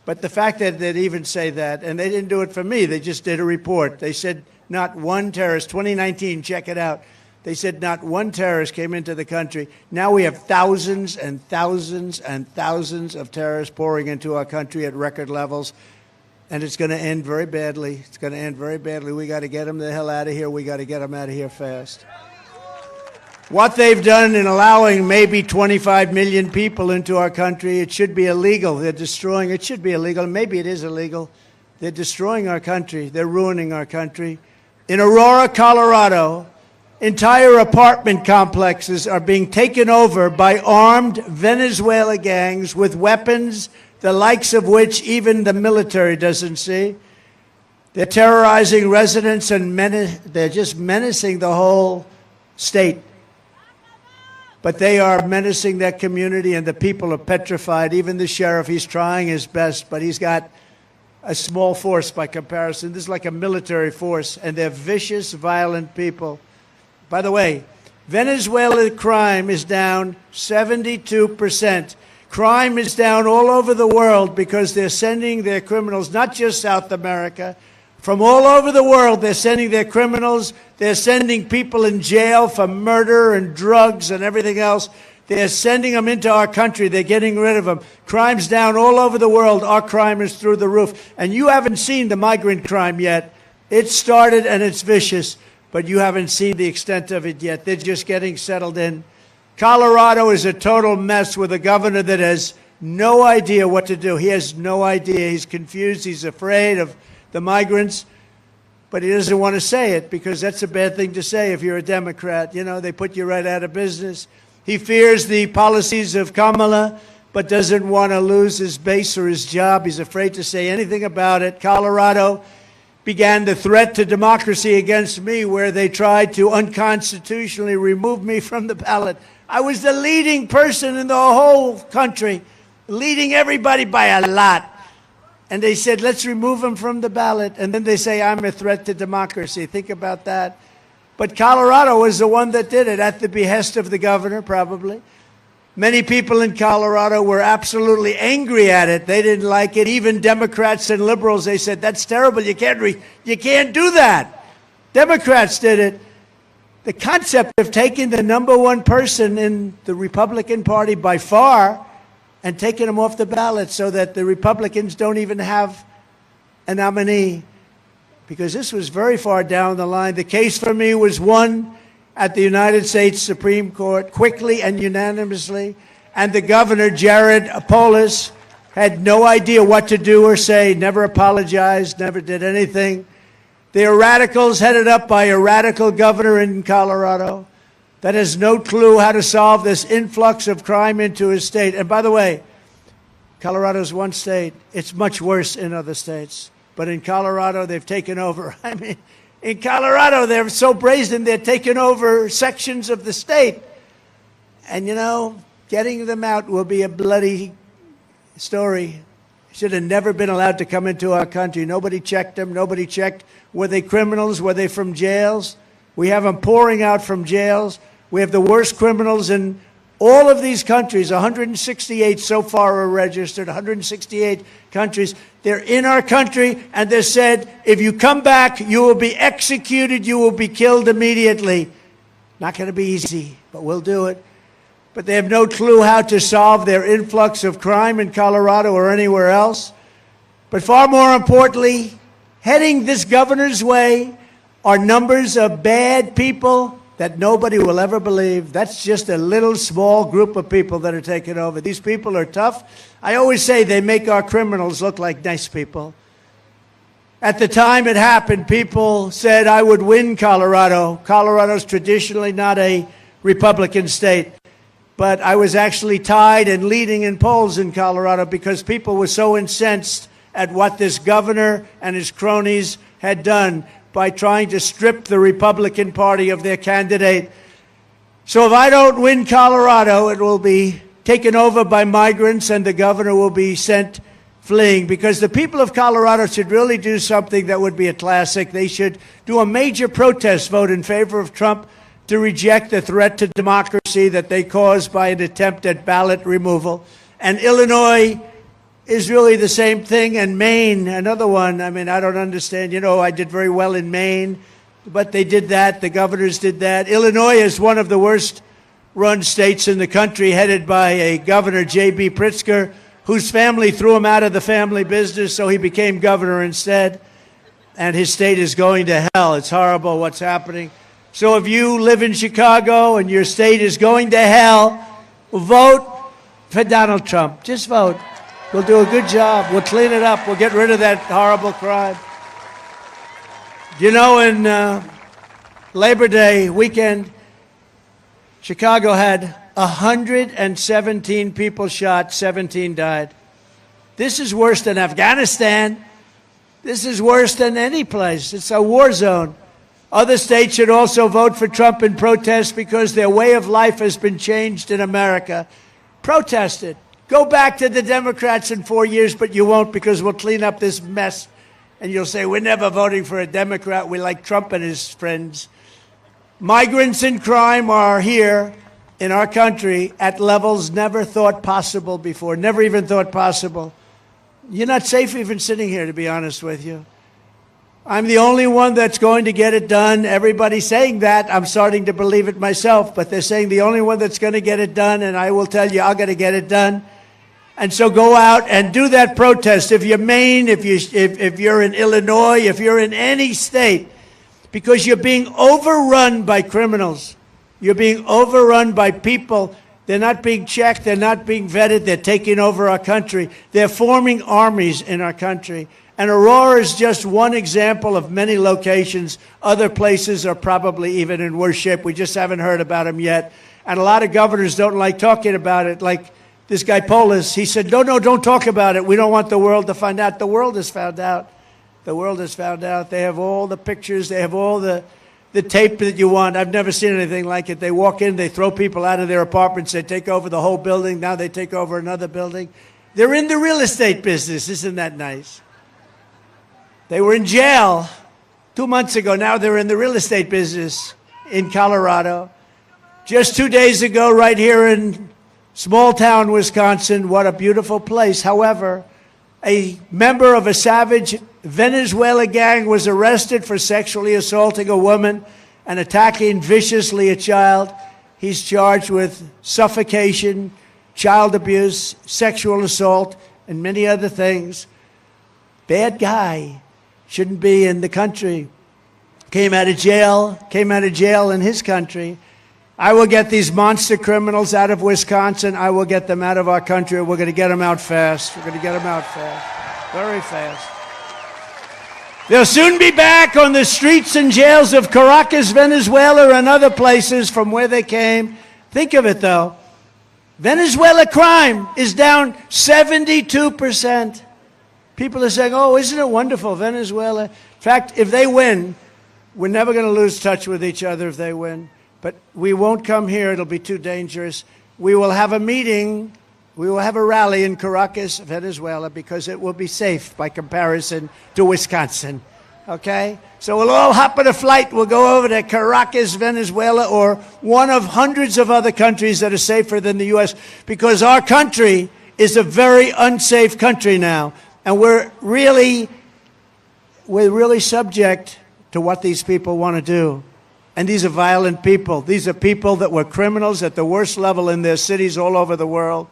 But the fact that they'd even say that, and they didn't do it for me, they just did a report. They said not one terrorist, 2019, check it out. They said not one terrorist came into the country. Now we have thousands and thousands and thousands of terrorists pouring into our country at record levels. And it's going to end very badly. It's going to end very badly. We got to get them the hell out of here. We got to get them out of here fast. What they've done in allowing maybe 25 million people into our country, it should be illegal. They're destroying, it should be illegal. Maybe it is illegal. They're destroying our country. They're ruining our country. In Aurora, Colorado, entire apartment complexes are being taken over by armed Venezuela gangs with weapons, the likes of which even the military doesn't see. They're terrorizing residents and they're just menacing the whole state. but they are menacing that community, and the people are petrified. Even the sheriff, he's trying his best, but he's got a small force by comparison. This is like a military force, and they're vicious, violent people. By the way, Venezuela crime is down 72%. Crime is down all over the world because they're sending their criminals, not just South America, from all over the world. They're sending their criminals. They're sending people in jail for murder and drugs and everything else. They're sending them into our country. They're getting rid of them. Crime's down all over the world. Our crime is through the roof. And you haven't seen the migrant crime yet. It started and it's vicious, but you haven't seen the extent of it yet. They're just getting settled in. Colorado is a total mess with a governor that has no idea what to do. He has no idea. He's confused. He's afraid of the migrants, but he doesn't want to say it because that's a bad thing to say if you're a Democrat. You know, they put you right out of business. He fears the policies of Kamala, but doesn't want to lose his base or his job. He's afraid to say anything about it. Colorado began the threat to democracy against me, where they tried to unconstitutionally remove me from the ballot. I was the leading person in the whole country, leading everybody by a lot. And they said, let's remove him from the ballot. And then they say, I'm a threat to democracy. Think about that. But Colorado was the one that did it, at the behest of the governor, probably. Many people in Colorado were absolutely angry at it. They didn't like it. Even Democrats and liberals, they said, that's terrible. You can't do that. Democrats did it. The concept of taking the number one person in the Republican Party by far and taking him off the ballot so that the Republicans don't even have a nominee, because this was very far down the line. The case for me was won at the United States Supreme Court quickly and unanimously, and the governor, Jared Polis, had no idea what to do or say, never apologized, never did anything. They are radicals headed up by a radical governor in Colorado that has no clue how to solve this influx of crime into his state. And by the way, Colorado's one state. It's much worse in other states. But in Colorado, they've taken over. I mean, in Colorado, they're so brazen, they're taking over sections of the state. And, you know, getting them out will be a bloody story. Should have never been allowed to come into our country. Nobody checked them. Nobody checked, were they criminals? Were they from jails? We have them pouring out from jails. We have the worst criminals in all of these countries. 168 so far are registered, 168 countries. They're in our country, and they said, if you come back, you will be executed, you will be killed immediately. Not going to be easy, but we'll do it. But they have no clue how to solve their influx of crime in Colorado or anywhere else. But far more importantly, heading this governor's way are numbers of bad people that nobody will ever believe. That's just a little small group of people that are taking over. These people are tough. I always say they make our criminals look like nice people. At the time it happened, people said I would win Colorado. Colorado's traditionally not a Republican state. But I was actually tied and leading in polls in Colorado because people were so incensed at what this governor and his cronies had done by trying to strip the Republican Party of their candidate. So if I don't win Colorado, it will be taken over by migrants and the governor will be sent fleeing, because the people of Colorado should really do something that would be a classic. They should do a major protest vote in favor of Trump to reject the threat to democracy that they caused by an attempt at ballot removal. And Illinois is really the same thing, and Maine, another one. I mean, I don't understand. You know, I did very well in Maine, but they did that. The governors did that. Illinois is one of the worst-run states in the country, headed by a governor, J.B. Pritzker, whose family threw him out of the family business, so he became governor instead. And his state is going to hell. It's horrible what's happening. So if you live in Chicago and your state is going to hell, vote for Donald Trump. Just vote. We'll do a good job. We'll clean it up. We'll get rid of that horrible crime. You know, in Labor Day weekend, Chicago had 117 people shot, 17 died. This is worse than Afghanistan. This is worse than any place. It's a war zone. Other states should also vote for Trump in protest because their way of life has been changed in America. Protest it. Go back to the Democrats in 4 years, but you won't because we'll clean up this mess. And you'll say, we're never voting for a Democrat. We like Trump and his friends. Migrants and crime are here in our country at levels never thought possible before, never even thought possible. You're not safe even sitting here, to be honest with you. I'm the only one that's going to get it done. Everybody's saying that. I'm starting to believe it myself, but they're saying the only one that's going to get it done, and I will tell you, I'm going to get it done. And so go out and do that protest. If you're Maine, if you're in Illinois, if you're in any state, because you're being overrun by criminals. You're being overrun by people. They're not being checked. They're not being vetted. They're taking over our country. They're forming armies in our country. And Aurora is just one example of many locations. Other places are probably even in worse shape. We just haven't heard about them yet. And a lot of governors don't like talking about it. Like this guy Polis, he said, no, don't talk about it. We don't want the world to find out. The world has found out. The world has found out. They have all the pictures. They have all the tape that you want. I've never seen anything like it. They walk in, they throw people out of their apartments. They take over the whole building. Now they take over another building. They're in the real estate business. Isn't that nice? They were in jail 2 months ago. Now they're in the real estate business in Colorado. Just 2 days ago, right here in small town Wisconsin, what a beautiful place. However, a member of a savage Venezuela gang was arrested for sexually assaulting a woman and attacking viciously a child. He's charged with suffocation, child abuse, sexual assault, and many other things. Bad guy. Shouldn't be in the country. Came out of jail in his country. I will get these monster criminals out of Wisconsin. I will get them out of our country. We're going to get them out fast. We're going to get them out fast. Very fast. They'll soon be back on the streets and jails of Caracas, Venezuela, and other places from where they came. Think of it, though. Venezuela crime is down 72%. People are saying, oh, isn't it wonderful, Venezuela? In fact, if they win, we're never going to lose touch with each other if they win. But we won't come here. It'll be too dangerous. We will have a meeting. We will have a rally in Caracas, Venezuela, because it will be safe by comparison to Wisconsin. Okay? So we'll all hop on a flight. We'll go over to Caracas, Venezuela, or one of hundreds of other countries that are safer than the U.S., because our country is a very unsafe country now. And we're really subject to what these people want to do. And these are violent people. These are people that were criminals at the worst level in their cities all over the world.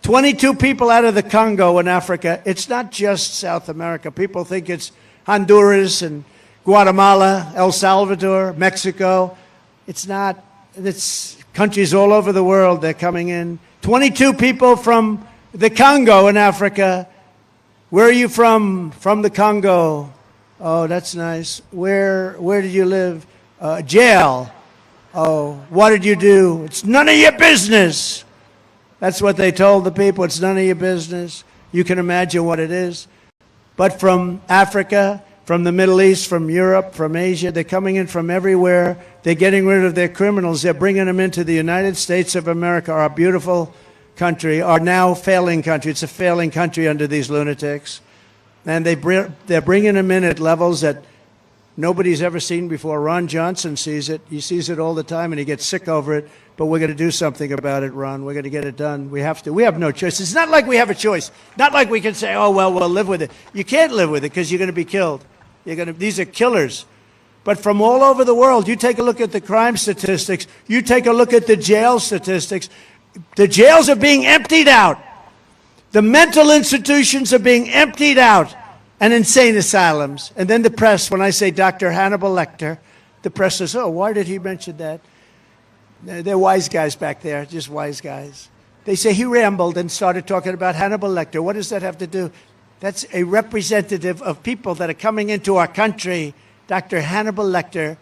22 people out of the Congo in Africa. It's not just South America. People think it's Honduras and Guatemala, El Salvador, Mexico. It's not. It's countries all over the world. They're coming in. 22 people from the Congo in Africa. Where are you from? From the Congo. Oh, that's nice. Where did you live? Jail. Oh, what did you do? It's none of your business. That's what they told the people. It's none of your business. You can imagine what it is. But from Africa, from the Middle East, from Europe, from Asia, they're coming in from everywhere. They're getting rid of their criminals. They're bringing them into the United States of America, our beautiful country, our now failing country. It's a failing country under these lunatics. And they're bringing them in at levels that nobody's ever seen before. Ron Johnson sees it. He sees it all the time, and he gets sick over it. But we're going to do something about it, Ron. We're going to get it done. We have to. We have no choice. It's not like we have a choice. Not like we can say, oh, well, we'll live with it. You can't live with it because you're going to be killed. These are killers. But from all over the world, you take a look at the crime statistics. You take a look at the jail statistics. The jails are being emptied out. The mental institutions are being emptied out, and insane asylums. And then the press, when I say Dr. Hannibal Lecter, the press says, oh, why did he mention that? They're wise guys back there, just wise guys. They say he rambled and started talking about Hannibal Lecter. What does that have to do? That's a representative of people that are coming into our country. Dr. Hannibal Lecter,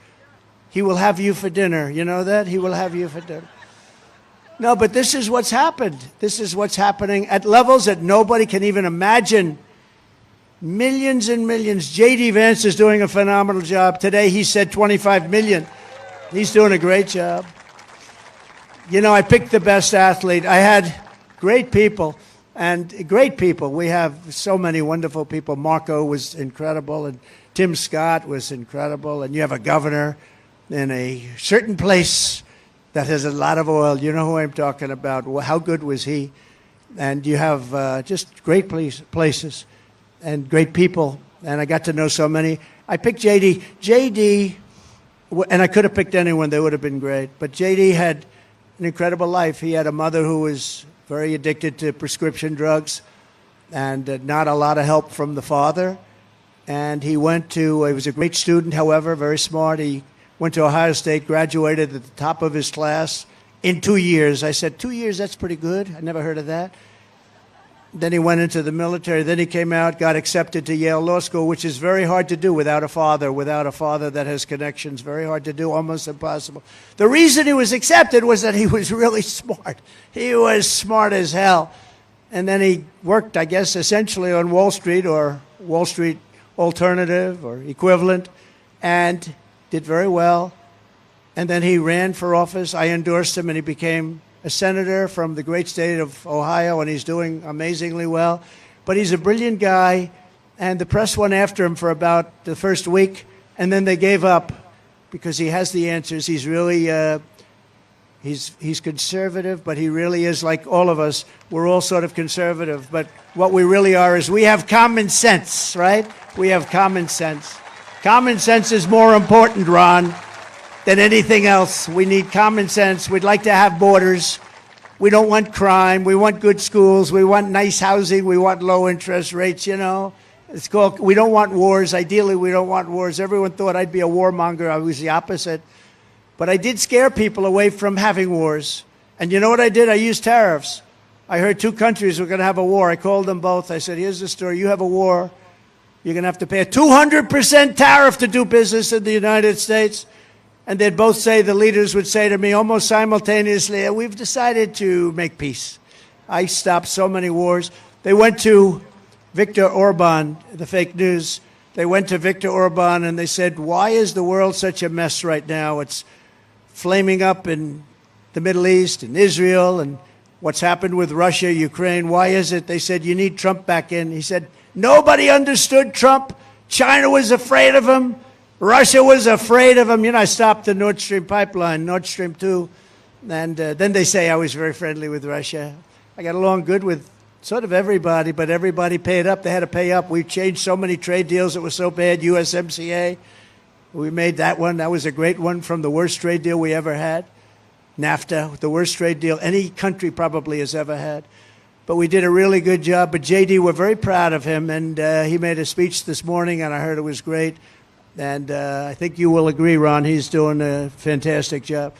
he will have you for dinner. You know that? He will have you for dinner. No, but this is what's happened. This is what's happening at levels that nobody can even imagine. Millions and millions. J.D. Vance is doing a phenomenal job. Today he said 25 million. He's doing a great job. You know, I picked the best athlete. I had great people, and great people. We have so many wonderful people. Marco was incredible, and Tim Scott was incredible, and you have a governor in a certain place that has a lot of oil. You know who I'm talking about. How good was he? And you have just great places and great people, and I got to know so many. I picked J.D. J.D., and I could have picked anyone. They would have been great. But J.D. had an incredible life. He had a mother who was very addicted to prescription drugs and not a lot of help from the father. And he was a great student, however, very smart. He went to Ohio State, graduated at the top of his class in 2 years. I said, 2 years, that's pretty good. I never heard of that. Then he went into the military. Then he came out, got accepted to Yale Law School, which is very hard to do without a father that has connections. Very hard to do, almost impossible. The reason he was accepted was that he was really smart. He was smart as hell. And then he worked, I guess, essentially on Wall Street or Wall Street alternative or equivalent, and did very well. And then he ran for office. I endorsed him, and he became a senator from the great state of Ohio, and he's doing amazingly well. But he's a brilliant guy, and the press went after him for about the first week, and then they gave up because he has the answers. He's really, he's conservative, but he really is like all of us. We're all sort of conservative, but what we really are is we have common sense, right? We have common sense. Common sense is more important, Ron, than anything else. We need common sense. We'd like to have borders. We don't want crime. We want good schools. We want nice housing. We want low interest rates, you know. We don't want wars. Ideally, we don't want wars. Everyone thought I'd be a warmonger. I was the opposite. But I did scare people away from having wars. And you know what I did? I used tariffs. I heard 2 countries were going to have a war. I called them both. I said, here's the story. You have a war. You're going to have to pay a 200% tariff to do business in the United States. And they'd both say, the leaders would say to me almost simultaneously, we've decided to make peace. I stopped so many wars. They went to Viktor Orban, the fake news. They went to Viktor Orban and they said, why is the world such a mess right now? It's flaming up in the Middle East and Israel and what's happened with Russia, Ukraine. Why is it? They said, you need Trump back in. He said, nobody understood Trump. China was afraid of him. Russia was afraid of him. You know, I stopped the Nord Stream pipeline, Nord Stream 2. And then they say I was very friendly with Russia. I got along good with sort of everybody, but everybody paid up. They had to pay up. We changed so many trade deals that were so bad. USMCA, we made that one. That was a great one from the worst trade deal we ever had. NAFTA, the worst trade deal any country probably has ever had. But we did a really good job. But J.D., we're very proud of him. And he made a speech this morning, and I heard it was great. And I think you will agree, Ron, he's doing a fantastic job.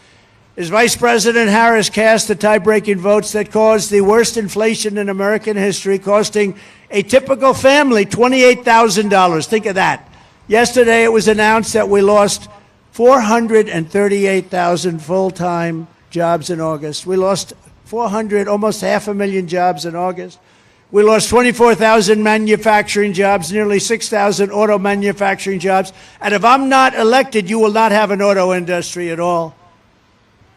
As Vice President Harris cast the tie-breaking votes that caused the worst inflation in American history, costing a typical family $28,000. Think of that. Yesterday it was announced that we lost 438,000 full-time jobs in August. We lost almost 500,000 jobs in August. We lost 24,000 manufacturing jobs, nearly 6,000 auto manufacturing jobs. And if I'm not elected, you will not have an auto industry at all.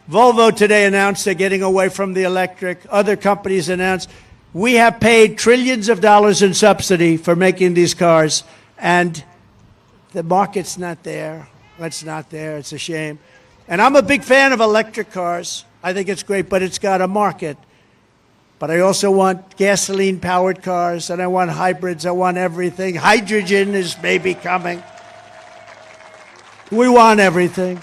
Volvo today announced they're getting away from the electric. Other companies announced. We have paid trillions of dollars in subsidy for making these cars, and the market's not there. It's not there. It's a shame. And I'm a big fan of electric cars. I think it's great, but it's got a market. But I also want gasoline-powered cars, and I want hybrids. I want everything. Hydrogen is maybe coming. We want everything.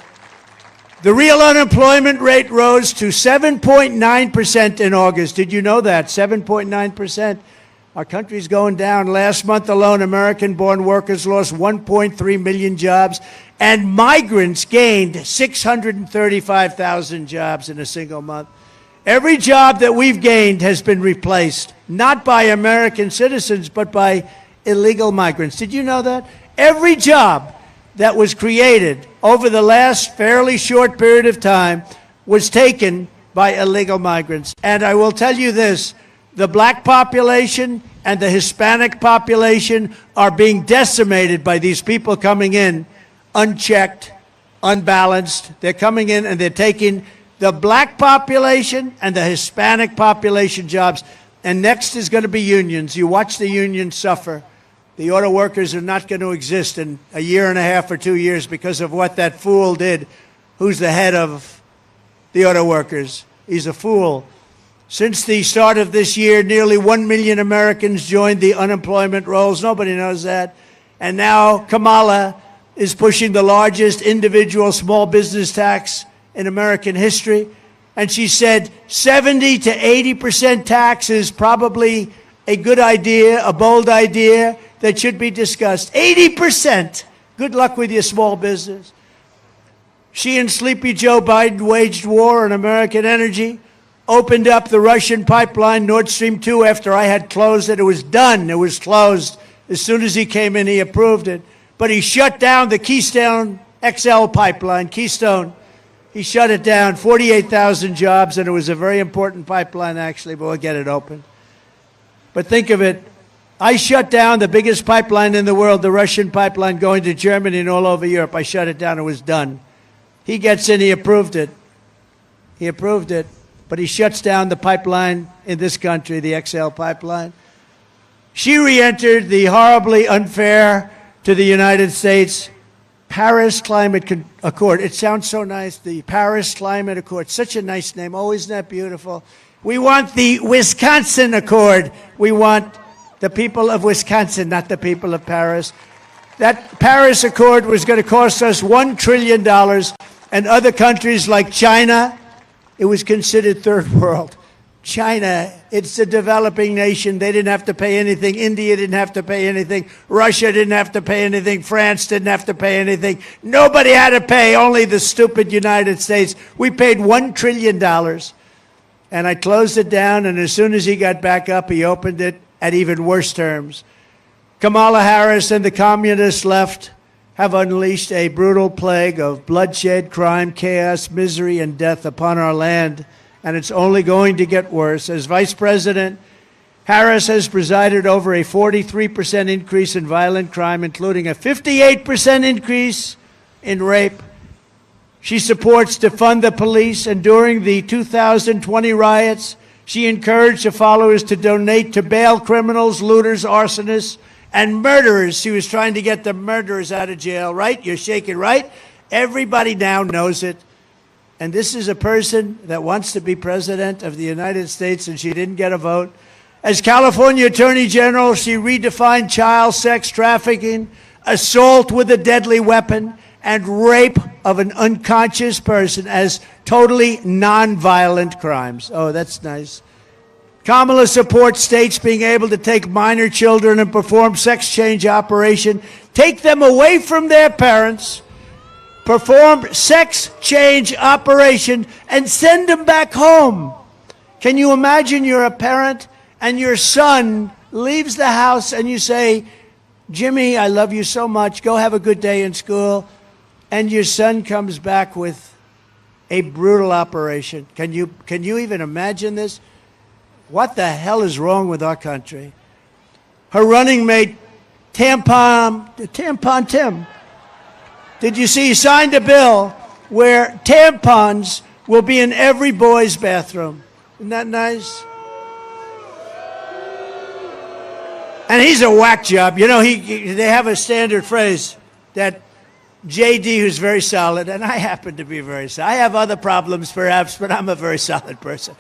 The real unemployment rate rose to 7.9% in August. Did you know that? 7.9%. Our country's going down. Last month alone, American-born workers lost 1.3 million jobs, and migrants gained 635,000 jobs in a single month. Every job that we've gained has been replaced, not by American citizens, but by illegal migrants. Did you know that? Every job that was created over the last fairly short period of time was taken by illegal migrants. And I will tell you this, the black population and the Hispanic population are being decimated by these people coming in unchecked, unbalanced. They're coming in and they're taking the black population and the Hispanic population jobs. And next is going to be unions. You watch the unions suffer. The auto workers are not going to exist in a year and a half or 2 years because of what that fool did. Who's the head of the auto workers? He's a fool. Since the start of this year, nearly 1 million Americans joined the unemployment rolls. Nobody knows that. And now Kamala is pushing the largest individual small business tax in American history. And she said 70 to 80% tax is probably a good idea, a bold idea that should be discussed. 80%. Good luck with your small business. She and Sleepy Joe Biden waged war on American energy, opened up the Russian pipeline Nord Stream 2 after I had closed it. It was done. It was closed. As soon as he came in, he approved it. But he shut down the Keystone XL pipeline, Keystone. He shut it down, 48,000 jobs, and it was a very important pipeline, actually, but we'll get it open. But think of it. I shut down the biggest pipeline in the world, the Russian pipeline going to Germany and all over Europe. I shut it down. It was done. He gets in. He approved it. He approved it. But he shuts down the pipeline in this country, the XL pipeline. She re-entered the horribly unfair to the United States Paris Climate Accord. It sounds so nice, the Paris Climate Accord. Such a nice name. Oh, isn't that beautiful? We want the Wisconsin Accord. We want the people of Wisconsin, not the people of Paris. That Paris Accord was going to cost us $1 trillion, and other countries like China, it was considered third world. China, it's a developing nation. They didn't have to pay anything. India didn't have to pay anything. Russia didn't have to pay anything. France didn't have to pay anything. Nobody had to pay, only the stupid United States. We paid $1 trillion. And I closed it down, and as soon as he got back up, he opened it at even worse terms. Kamala Harris and the communist left have unleashed a brutal plague of bloodshed, crime, chaos, misery, and death upon our land. And it's only going to get worse. As Vice President, Harris has presided over a 43% increase in violent crime, including a 58% increase in rape. She supports defund the police, and during the 2020 riots, she encouraged her followers to donate to bail criminals, looters, arsonists, and murderers. She was trying to get the murderers out of jail, right? You're shaking, right? Everybody now knows it. And this is a person that wants to be president of the United States, and she didn't get a vote. As California Attorney General, she redefined child sex trafficking, assault with a deadly weapon, and rape of an unconscious person as totally nonviolent crimes. Oh, that's nice. Kamala supports states being able to take minor children and perform sex change operation, take them away from their parents, perform sex change operation, and send them back home. Can you imagine you're a parent and your son leaves the house and you say, Jimmy, I love you so much. Go have a good day in school. And your son comes back with a brutal operation. Can you even imagine this? What the hell is wrong with our country? Her running mate, Tampon Tim. Did you see he signed a bill where tampons will be in every boy's bathroom? Isn't that nice? And he's a whack job. You know, they have a standard phrase that JD, who's very solid, and I happen to be very solid. I have other problems, perhaps, but I'm a very solid person.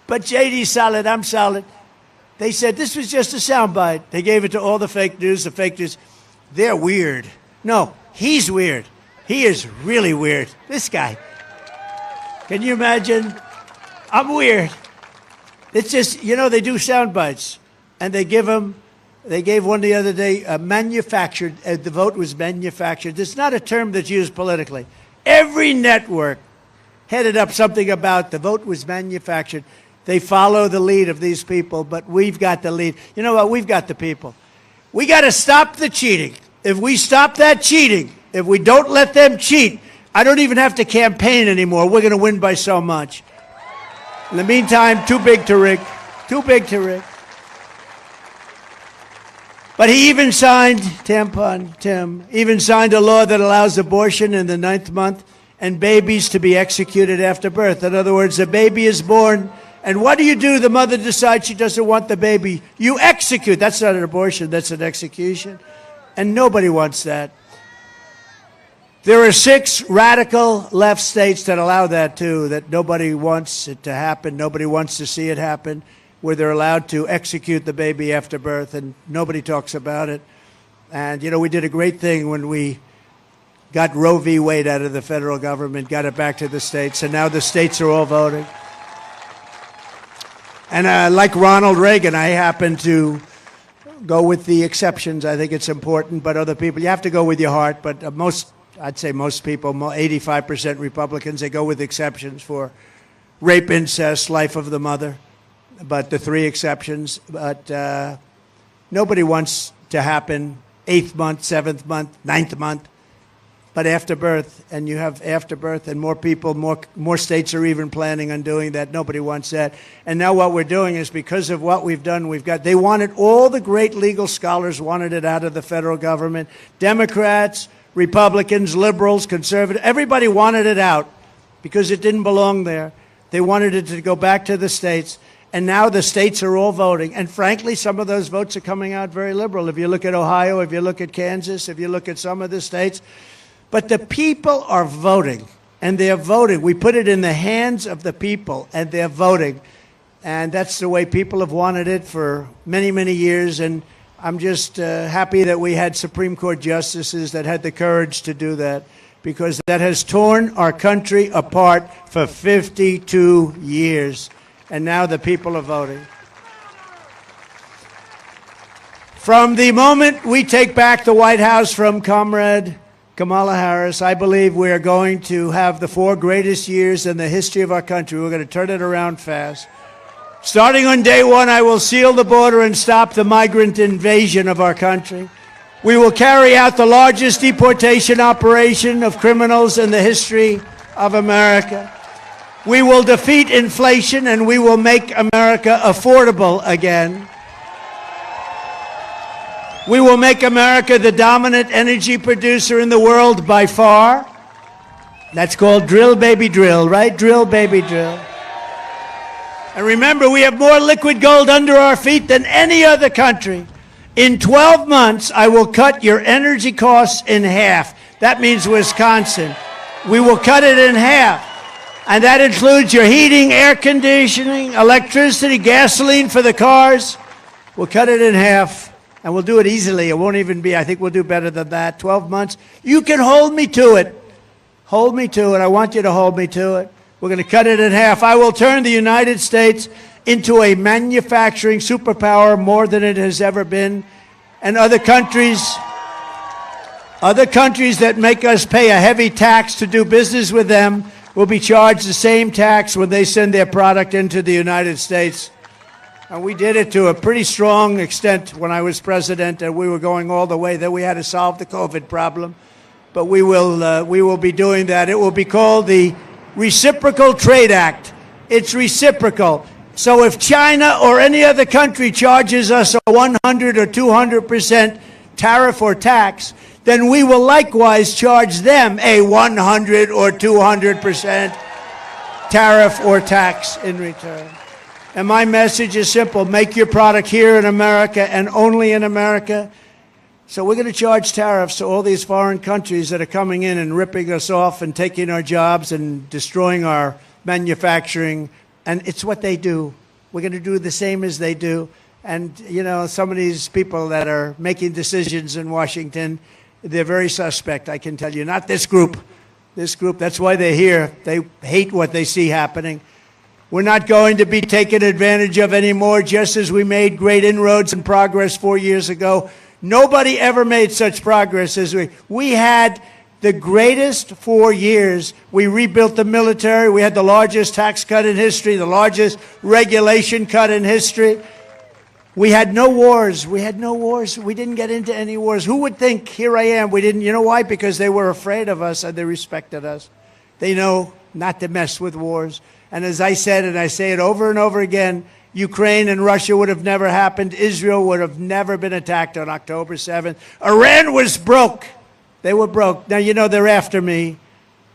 But JD's solid, I'm solid. They said this was just a soundbite. They gave it to all the fake news. The fake news, they're weird. No, he's weird. He is really weird. This guy. Can you imagine? I'm weird. It's just, you know, they do sound bites, and they gave one the other day, manufactured. The vote was manufactured. It's not a term that's used politically. Every network headed up something about the vote was manufactured. They follow the lead of these people, but we've got the lead. You know what? We've got the people. We got to stop the cheating. If we stop that cheating, if we don't let them cheat, I don't even have to campaign anymore. We're going to win by so much. In the meantime, too big to rig. Too big to rig. But he even signed, Tim, even signed a law that allows abortion in the 9th month and babies to be executed after birth. In other words, a baby is born, and what do? The mother decides she doesn't want the baby. You execute. That's not an abortion, that's an execution. And nobody wants that. There are 6 radical left states that allow that too, that nobody wants it to happen, nobody wants to see it happen, where they're allowed to execute the baby after birth, and nobody talks about it. And, you know, we did a great thing when we got Roe v. Wade out of the federal government, got it back to the states, and now the states are all voting. And like Ronald Reagan, I happen to go with the exceptions. I think it's important, but other people, you have to go with your heart. But I'd say most people, 85% Republicans, they go with exceptions for rape, incest, life of the mother. But the 3 exceptions. But nobody wants to happen 8th month, 7th month, 9th month. But after birth, and you have after birth, and more people, more states are even planning on doing that. Nobody wants that. And now what we're doing is, because of what we've done, they wanted, all the great legal scholars wanted it out of the federal government. Democrats, Republicans, liberals, conservatives, everybody wanted it out because it didn't belong there. They wanted it to go back to the states. And now the states are all voting. And frankly, some of those votes are coming out very liberal. If you look at Ohio, if you look at Kansas, if you look at some of the states. But the people are voting, and they're voting. We put it in the hands of the people, and they're voting. And that's the way people have wanted it for many, many years. And I'm just happy that we had Supreme Court justices that had the courage to do that, because that has torn our country apart for 52 years. And now the people are voting. From the moment we take back the White House from Comrade Kamala Harris, I believe we are going to have the 4 greatest years in the history of our country. We're going to turn it around fast. Starting on day 1, I will seal the border and stop the migrant invasion of our country. We will carry out the largest deportation operation of criminals in the history of America. We will defeat inflation, and we will make America affordable again. We will make America the dominant energy producer in the world by far. That's called drill, baby, drill, right? Drill, baby, drill. And remember, we have more liquid gold under our feet than any other country. In 12 months, I will cut your energy costs in half. That means Wisconsin. We will cut it in half. And that includes your heating, air conditioning, electricity, gasoline for the cars. We'll cut it in half. And we'll do it easily. It won't even be, I think we'll do better than that. 12 months. You can hold me to it. Hold me to it. I want you to hold me to it. We're going to cut it in half. I will turn the United States into a manufacturing superpower more than it has ever been. And other countries that make us pay a heavy tax to do business with them will be charged the same tax when they send their product into the United States. And we did it to a pretty strong extent when I was president, and we were going all the way. Then we had to solve the COVID problem. But we will be doing that. It will be called the Reciprocal Trade Act. It's reciprocal. So if China or any other country charges us a 100 or 200% tariff or tax, then we will likewise charge them a 100 or 200% tariff or tax in return. And my message is simple. Make your product here in America and only in America. So we're going to charge tariffs to all these foreign countries that are coming in and ripping us off and taking our jobs and destroying our manufacturing. And it's what they do. We're going to do the same as they do. And, you know, some of these people that are making decisions in Washington, they're very suspect, I can tell you. Not this group. This group, that's why they're here. They hate what they see happening. We're not going to be taken advantage of anymore, just as we made great inroads and progress 4 years ago. Nobody ever made such progress as we had. The greatest 4 years. We rebuilt the military. We had the largest tax cut in history, the largest regulation cut in history. We had no wars. We had no wars. We didn't get into any wars. Who would think, here I am, we didn't, you know why? Because they were afraid of us and they respected us. They know not to mess with wars. And as I said, and I say it over and over again, Ukraine and Russia would have never happened. Israel would have never been attacked on October 7th. Iran was broke. They were broke. Now, you know, they're after me.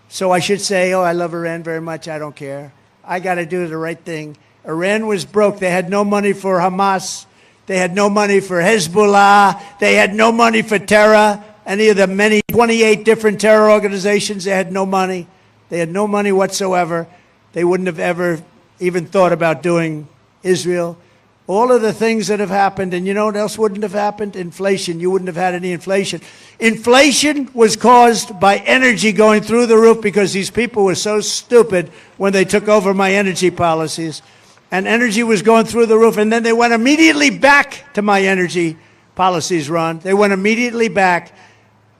So I should say, oh, I love Iran very much. I don't care. I got to do the right thing. Iran was broke. They had no money for Hamas. They had no money for Hezbollah. They had no money for terror. Any of the many 28 different terror organizations, they had no money. They had no money whatsoever. They wouldn't have ever even thought about doing Israel. All of the things that have happened, and you know what else wouldn't have happened? Inflation. You wouldn't have had any inflation. Inflation was caused by energy going through the roof because these people were so stupid when they took over my energy policies. And energy was going through the roof. And then they went immediately back to my energy policies, Ron. They went immediately back.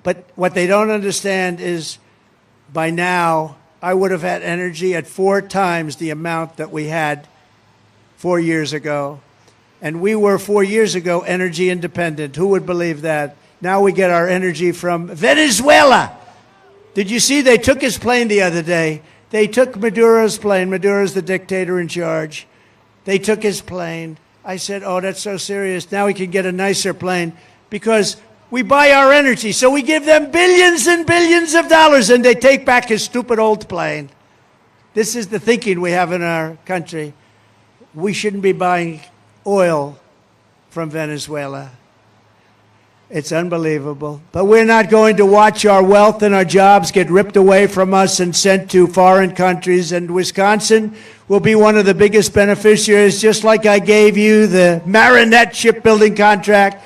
But what they don't understand is by now, I would have had energy at 4 times the amount that we had 4 years ago. And we were 4 years ago energy independent. Who would believe that? Now we get our energy from Venezuela. Did you see they took his plane the other day? They took Maduro's plane. Maduro's the dictator in charge. They took his plane. I said, oh, that's so serious. Now we can get a nicer plane because we buy our energy. So we give them billions and billions of dollars and they take back his stupid old plane. This is the thinking we have in our country. We shouldn't be buying oil from Venezuela. It's unbelievable. But we're not going to watch our wealth and our jobs get ripped away from us and sent to foreign countries. And Wisconsin will be one of the biggest beneficiaries, just like I gave you the Marinette shipbuilding contract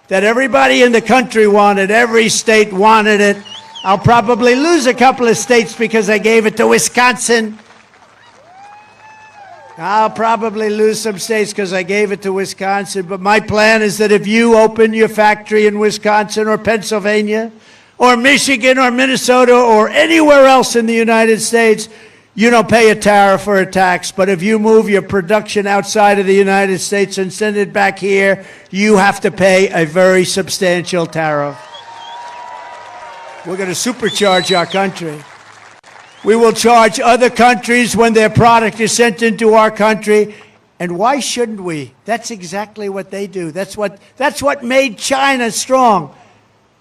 that everybody in the country wanted. Every state wanted it. I'll probably lose a couple of states because I gave it to Wisconsin. I'll probably lose some states because I gave it to Wisconsin. But my plan is that if you open your factory in Wisconsin or Pennsylvania or Michigan or Minnesota or anywhere else in the United States, you don't pay a tariff or a tax. But if you move your production outside of the United States and send it back here, you have to pay a very substantial tariff. We're going to supercharge our country. We will charge other countries when their product is sent into our country. And why shouldn't we? That's exactly what they do. That's what made China strong.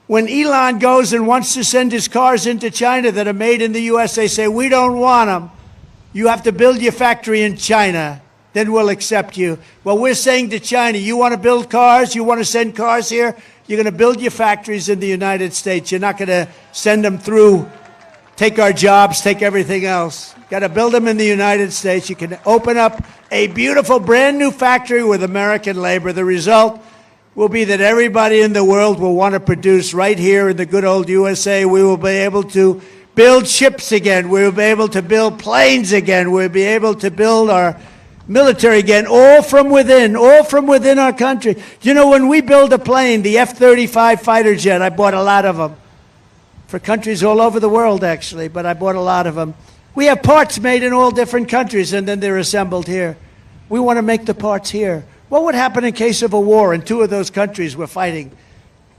When Elon goes and wants to send his cars into China that are made in the U.S., they say, we don't want them. You have to build your factory in China. Then we'll accept you. Well, we're saying to China, you want to build cars? You want to send cars here? You're going to build your factories in the United States. You're not going to send them through. Take our jobs, take everything else. Got to build them in the United States. You can open up a beautiful brand new factory with American labor. The result will be that everybody in the world will want to produce right here in the good old USA. We will be able to build ships again. We will be able to build planes again. We'll be able to build our military again, all from within our country. You know, when we build a plane, the F-35 fighter jet, I bought a lot of them. For countries all over the world, actually, but I bought a lot of them. We have parts made in all different countries, and then they're assembled here. We want to make the parts here. What would happen in case of a war and 2 of those countries were fighting?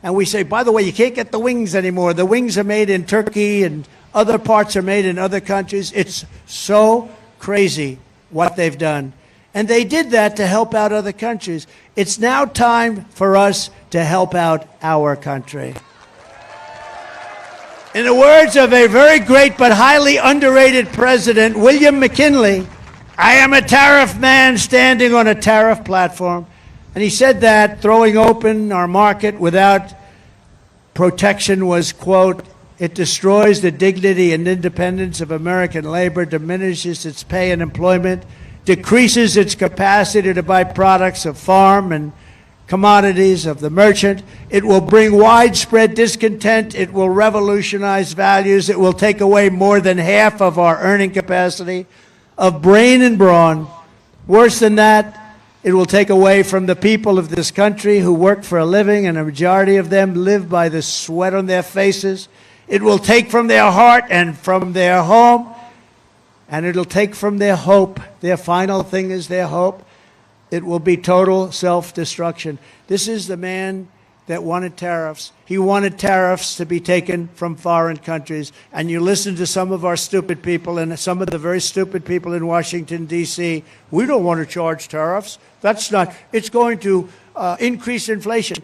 And we say, by the way, you can't get the wings anymore. The wings are made in Turkey, and other parts are made in other countries. It's so crazy what they've done. And they did that to help out other countries. It's now time for us to help out our country. In the words of a very great but highly underrated president, William McKinley, I am a tariff man standing on a tariff platform. And he said that throwing open our market without protection was, quote, it destroys the dignity and independence of American labor, diminishes its pay and employment, decreases its capacity to buy products of farm and commodities of the merchant. It will bring widespread discontent. It will revolutionize values. It will take away more than half of our earning capacity of brain and brawn. Worse than that, it will take away from the people of this country who work for a living, and a majority of them live by the sweat on their faces. It will take from their heart and from their home, and it'll take from their hope. Their final thing is their hope. It will be total self-destruction. This is the man that wanted tariffs. He wanted tariffs to be taken from foreign countries. And you listen to some of our stupid people and some of the very stupid people in Washington, D.C. We don't want to charge tariffs. That's not, it's going to increase inflation.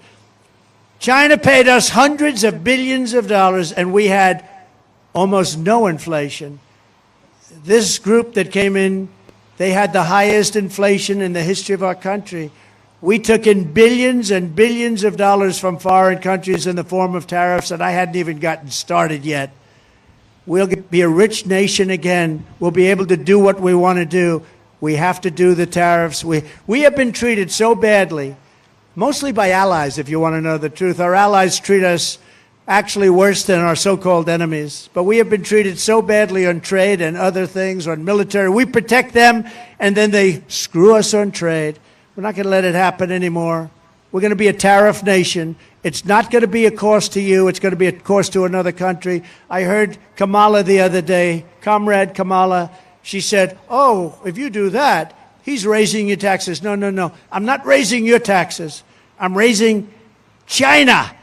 China paid us hundreds of billions of dollars, and we had almost no inflation. This group that came in, they had the highest inflation in the history of our country. We took in billions and billions of dollars from foreign countries in the form of tariffs, and I hadn't even gotten started yet. We'll be a rich nation again. We'll be able to do what we want to do. We have to do the tariffs. We have been treated so badly, mostly by allies, if you want to know the truth. Our allies treat us actually worse than our so-called enemies. But we have been treated so badly on trade and other things, on military. We protect them, and then they screw us on trade. We're not going to let it happen anymore. We're going to be a tariff nation. It's not going to be a cost to you. It's going to be a cost to another country. I heard Kamala the other day, Comrade Kamala, she said, oh, if you do that, he's raising your taxes. No, no, no. I'm not raising your taxes. I'm raising China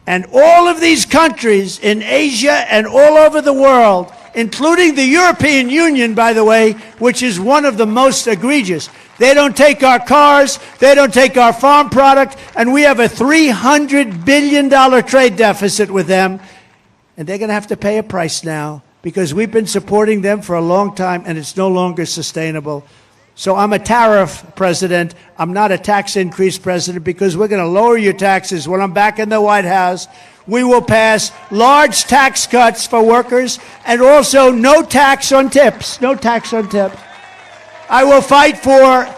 and all of these countries in Asia and all over the world, including the European Union, by the way, which is one of the most egregious. They don't take our cars, they don't take our farm product, and we have a $300 billion trade deficit with them. And they're going to have to pay a price now because we've been supporting them for a long time, and it's no longer sustainable. So I'm a tariff president. I'm not a tax increase president because we're going to lower your taxes. When I'm back in the White House, we will pass large tax cuts for workers and also no tax on tips. No tax on tips. I will fight for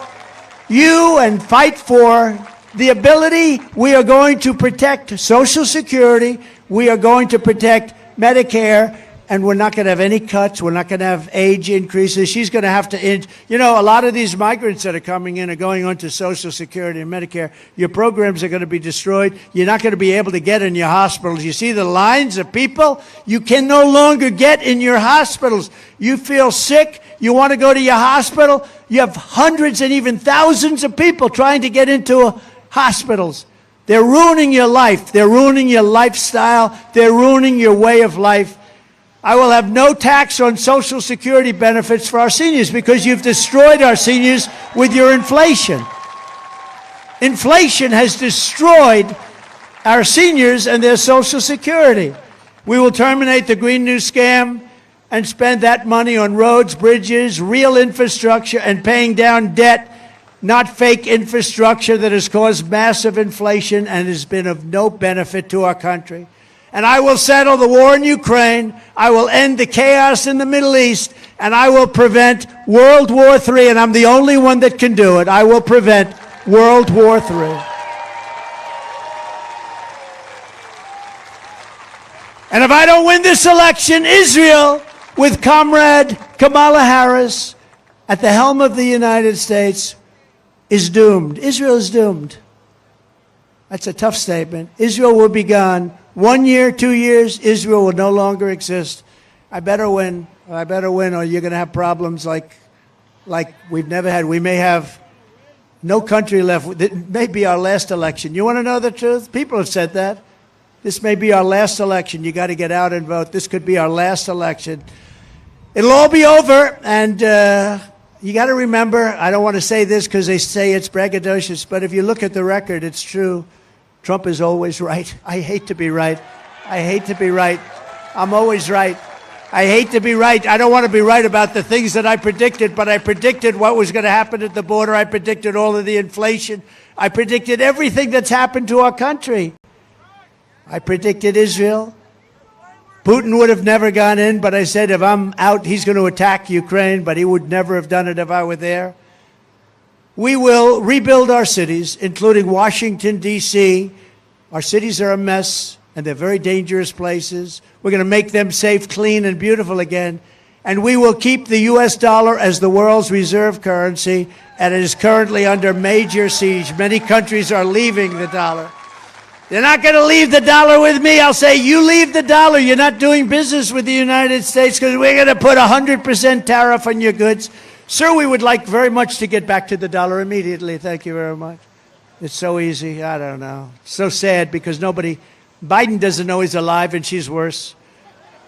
you and fight for the ability. We are going to protect Social Security. We are going to protect Medicare. And we're not going to have any cuts. We're not going to have age increases. She's going to have to, you know, a lot of these migrants that are coming in are going on to Social Security and Medicare. Your programs are going to be destroyed. You're not going to be able to get in your hospitals. You see the lines of people? You can no longer get in your hospitals. You feel sick. You want to go to your hospital. You have hundreds and even thousands of people trying to get into hospitals. They're ruining your life. They're ruining your lifestyle. They're ruining your way of life. I will have no tax on Social Security benefits for our seniors because you've destroyed our seniors with your inflation. Inflation has destroyed our seniors and their Social Security. We will terminate the Green New Scam and spend that money on roads, bridges, real infrastructure, and paying down debt, not fake infrastructure that has caused massive inflation and has been of no benefit to our country. And I will settle the war in Ukraine, I will end the chaos in the Middle East, and I will prevent World War III, and I'm the only one that can do it. I will prevent World War III. And if I don't win this election, Israel, with Comrade Kamala Harris at the helm of the United States, is doomed. Israel is doomed. That's a tough statement. Israel will be gone. 1 year, 2 years, Israel will no longer exist. I better win. I better win, or you're going to have problems like we've never had. We may have no country left. It may be our last election. You want to know the truth? People have said that. This may be our last election. You got to get out and vote. This could be our last election. It'll all be over, and you got to remember, I don't want to say this because they say it's braggadocious, but if you look at the record, it's true. Trump is always right. I hate to be right. I hate to be right. I'm always right. I hate to be right. I don't want to be right about the things that I predicted, but I predicted what was going to happen at the border. I predicted all of the inflation. I predicted everything that's happened to our country. I predicted Israel. Putin would have never gone in, but I said if I'm out, he's going to attack Ukraine, but he would never have done it if I were there. We will rebuild our cities, including Washington, D.C. Our cities are a mess, and they're very dangerous places. We're going to make them safe, clean, and beautiful again. And we will keep the U.S. dollar as the world's reserve currency, and it is currently under major siege. Many countries are leaving the dollar. They're not going to leave the dollar with me. I'll say, you leave the dollar. You're not doing business with the United States because we're going to put 100% tariff on your goods. Sir, we would like very much to get back to the dollar immediately. Thank you very much. It's so easy. I don't know. So sad because Biden doesn't know he's alive and she's worse.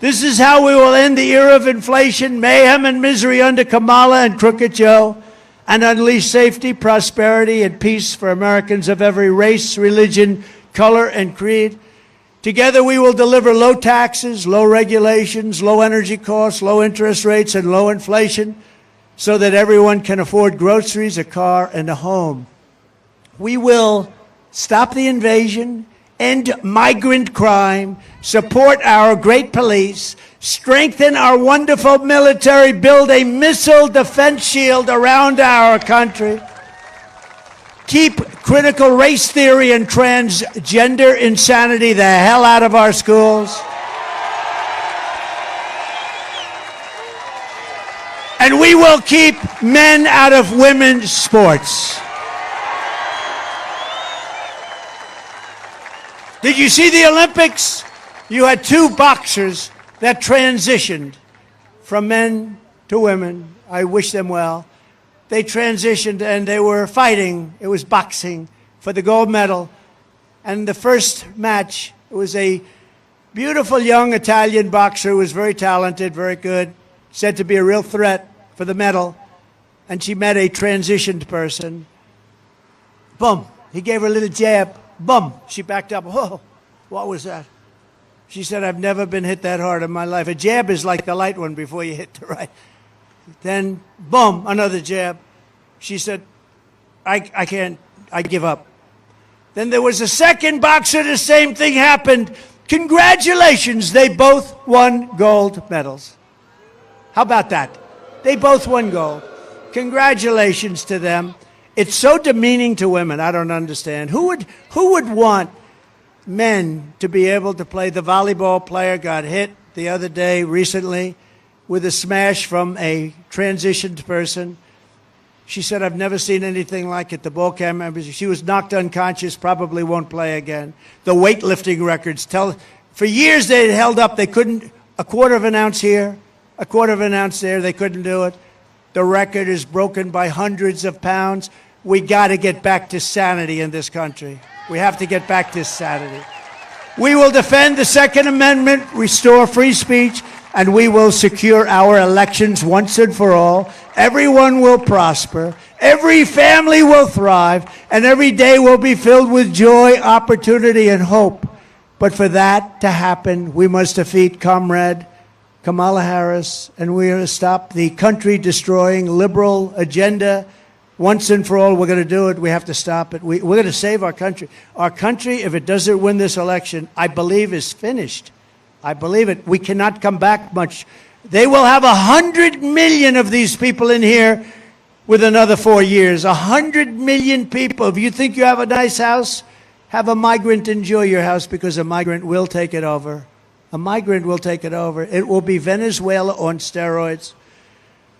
This is how we will end the era of inflation, mayhem, and misery under Kamala and Crooked Joe, and unleash safety, prosperity, and peace for Americans of every race, religion, color, and creed. Together we will deliver low taxes, low regulations, low energy costs, low interest rates, and low inflation so that everyone can afford groceries, a car, and a home. We will stop the invasion, end migrant crime, support our great police, strengthen our wonderful military, build a missile defense shield around our country, keep critical race theory and transgender insanity the hell out of our schools, and we will keep men out of women's sports. Did you see the Olympics? You had two boxers that transitioned from men to women. I wish them well. They transitioned and they were fighting. It was boxing for the gold medal. And the first match, it was a beautiful young Italian boxer who was very talented, very good, said to be a real threat for the medal. And she met a transitioned person. Boom. He gave her a little jab. Boom. She backed up. Whoa. What was that? She said, I've never been hit that hard in my life. A jab is like the light one before you hit the right. Then, boom, another jab. She said, I can't, I give up. Then there was a second boxer, the same thing happened. Congratulations, they both won gold medals. How about that? They both won gold. Congratulations to them. It's so demeaning to women, I don't understand. Who would want men to be able to play? The volleyball player got hit the other day recently with a smash from a transitioned person. She said, I've never seen anything like it. The ball camera, she was knocked unconscious, probably won't play again. The weightlifting records for years they had held up, they couldn't, a quarter of an ounce here, a quarter of an ounce there, they couldn't do it. The record is broken by hundreds of pounds. We got to get back to sanity in this country. We have to get back to sanity. We will defend the Second Amendment, restore free speech, and we will secure our elections once and for all. Everyone will prosper, every family will thrive, and every day will be filled with joy, opportunity, and hope. But for that to happen, we must defeat Comrade Kamala Harris, and we're going to stop the country-destroying liberal agenda. Once and for all, we're going to do it. We have to stop it. We're going to save our country. Our country, if it doesn't win this election, I believe is finished. I believe it. We cannot come back much. They will have 100 million of these people in here with another 4 years. 100 million people. If you think you have a nice house, have a migrant enjoy your house, because a migrant will take it over. A migrant will take it over. It will be Venezuela on steroids.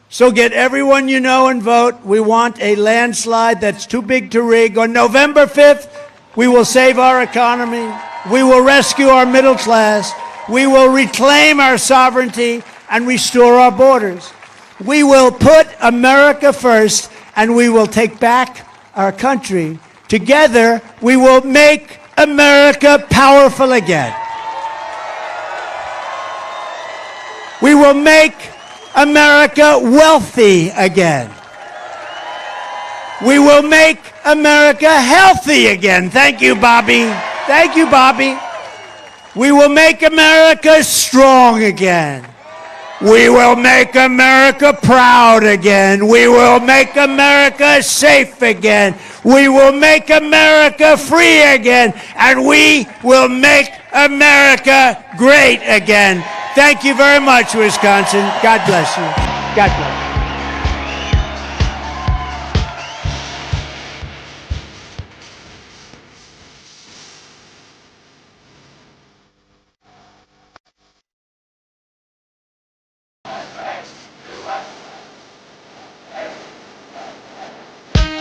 So get everyone you know and vote. We want a landslide that's too big to rig. On November 5th, we will save our economy. We will rescue our middle class. We will reclaim our sovereignty and restore our borders. We will put America first, and we will take back our country. Together, we will make America powerful again. We will make America wealthy again. We will make America healthy again. Thank you, Bobby. Thank you, Bobby. We will make America strong again. We will make America proud again. We will make America safe again. We will make America free again. And we will make America great again. Thank you very much, Wisconsin. God bless you. God bless you.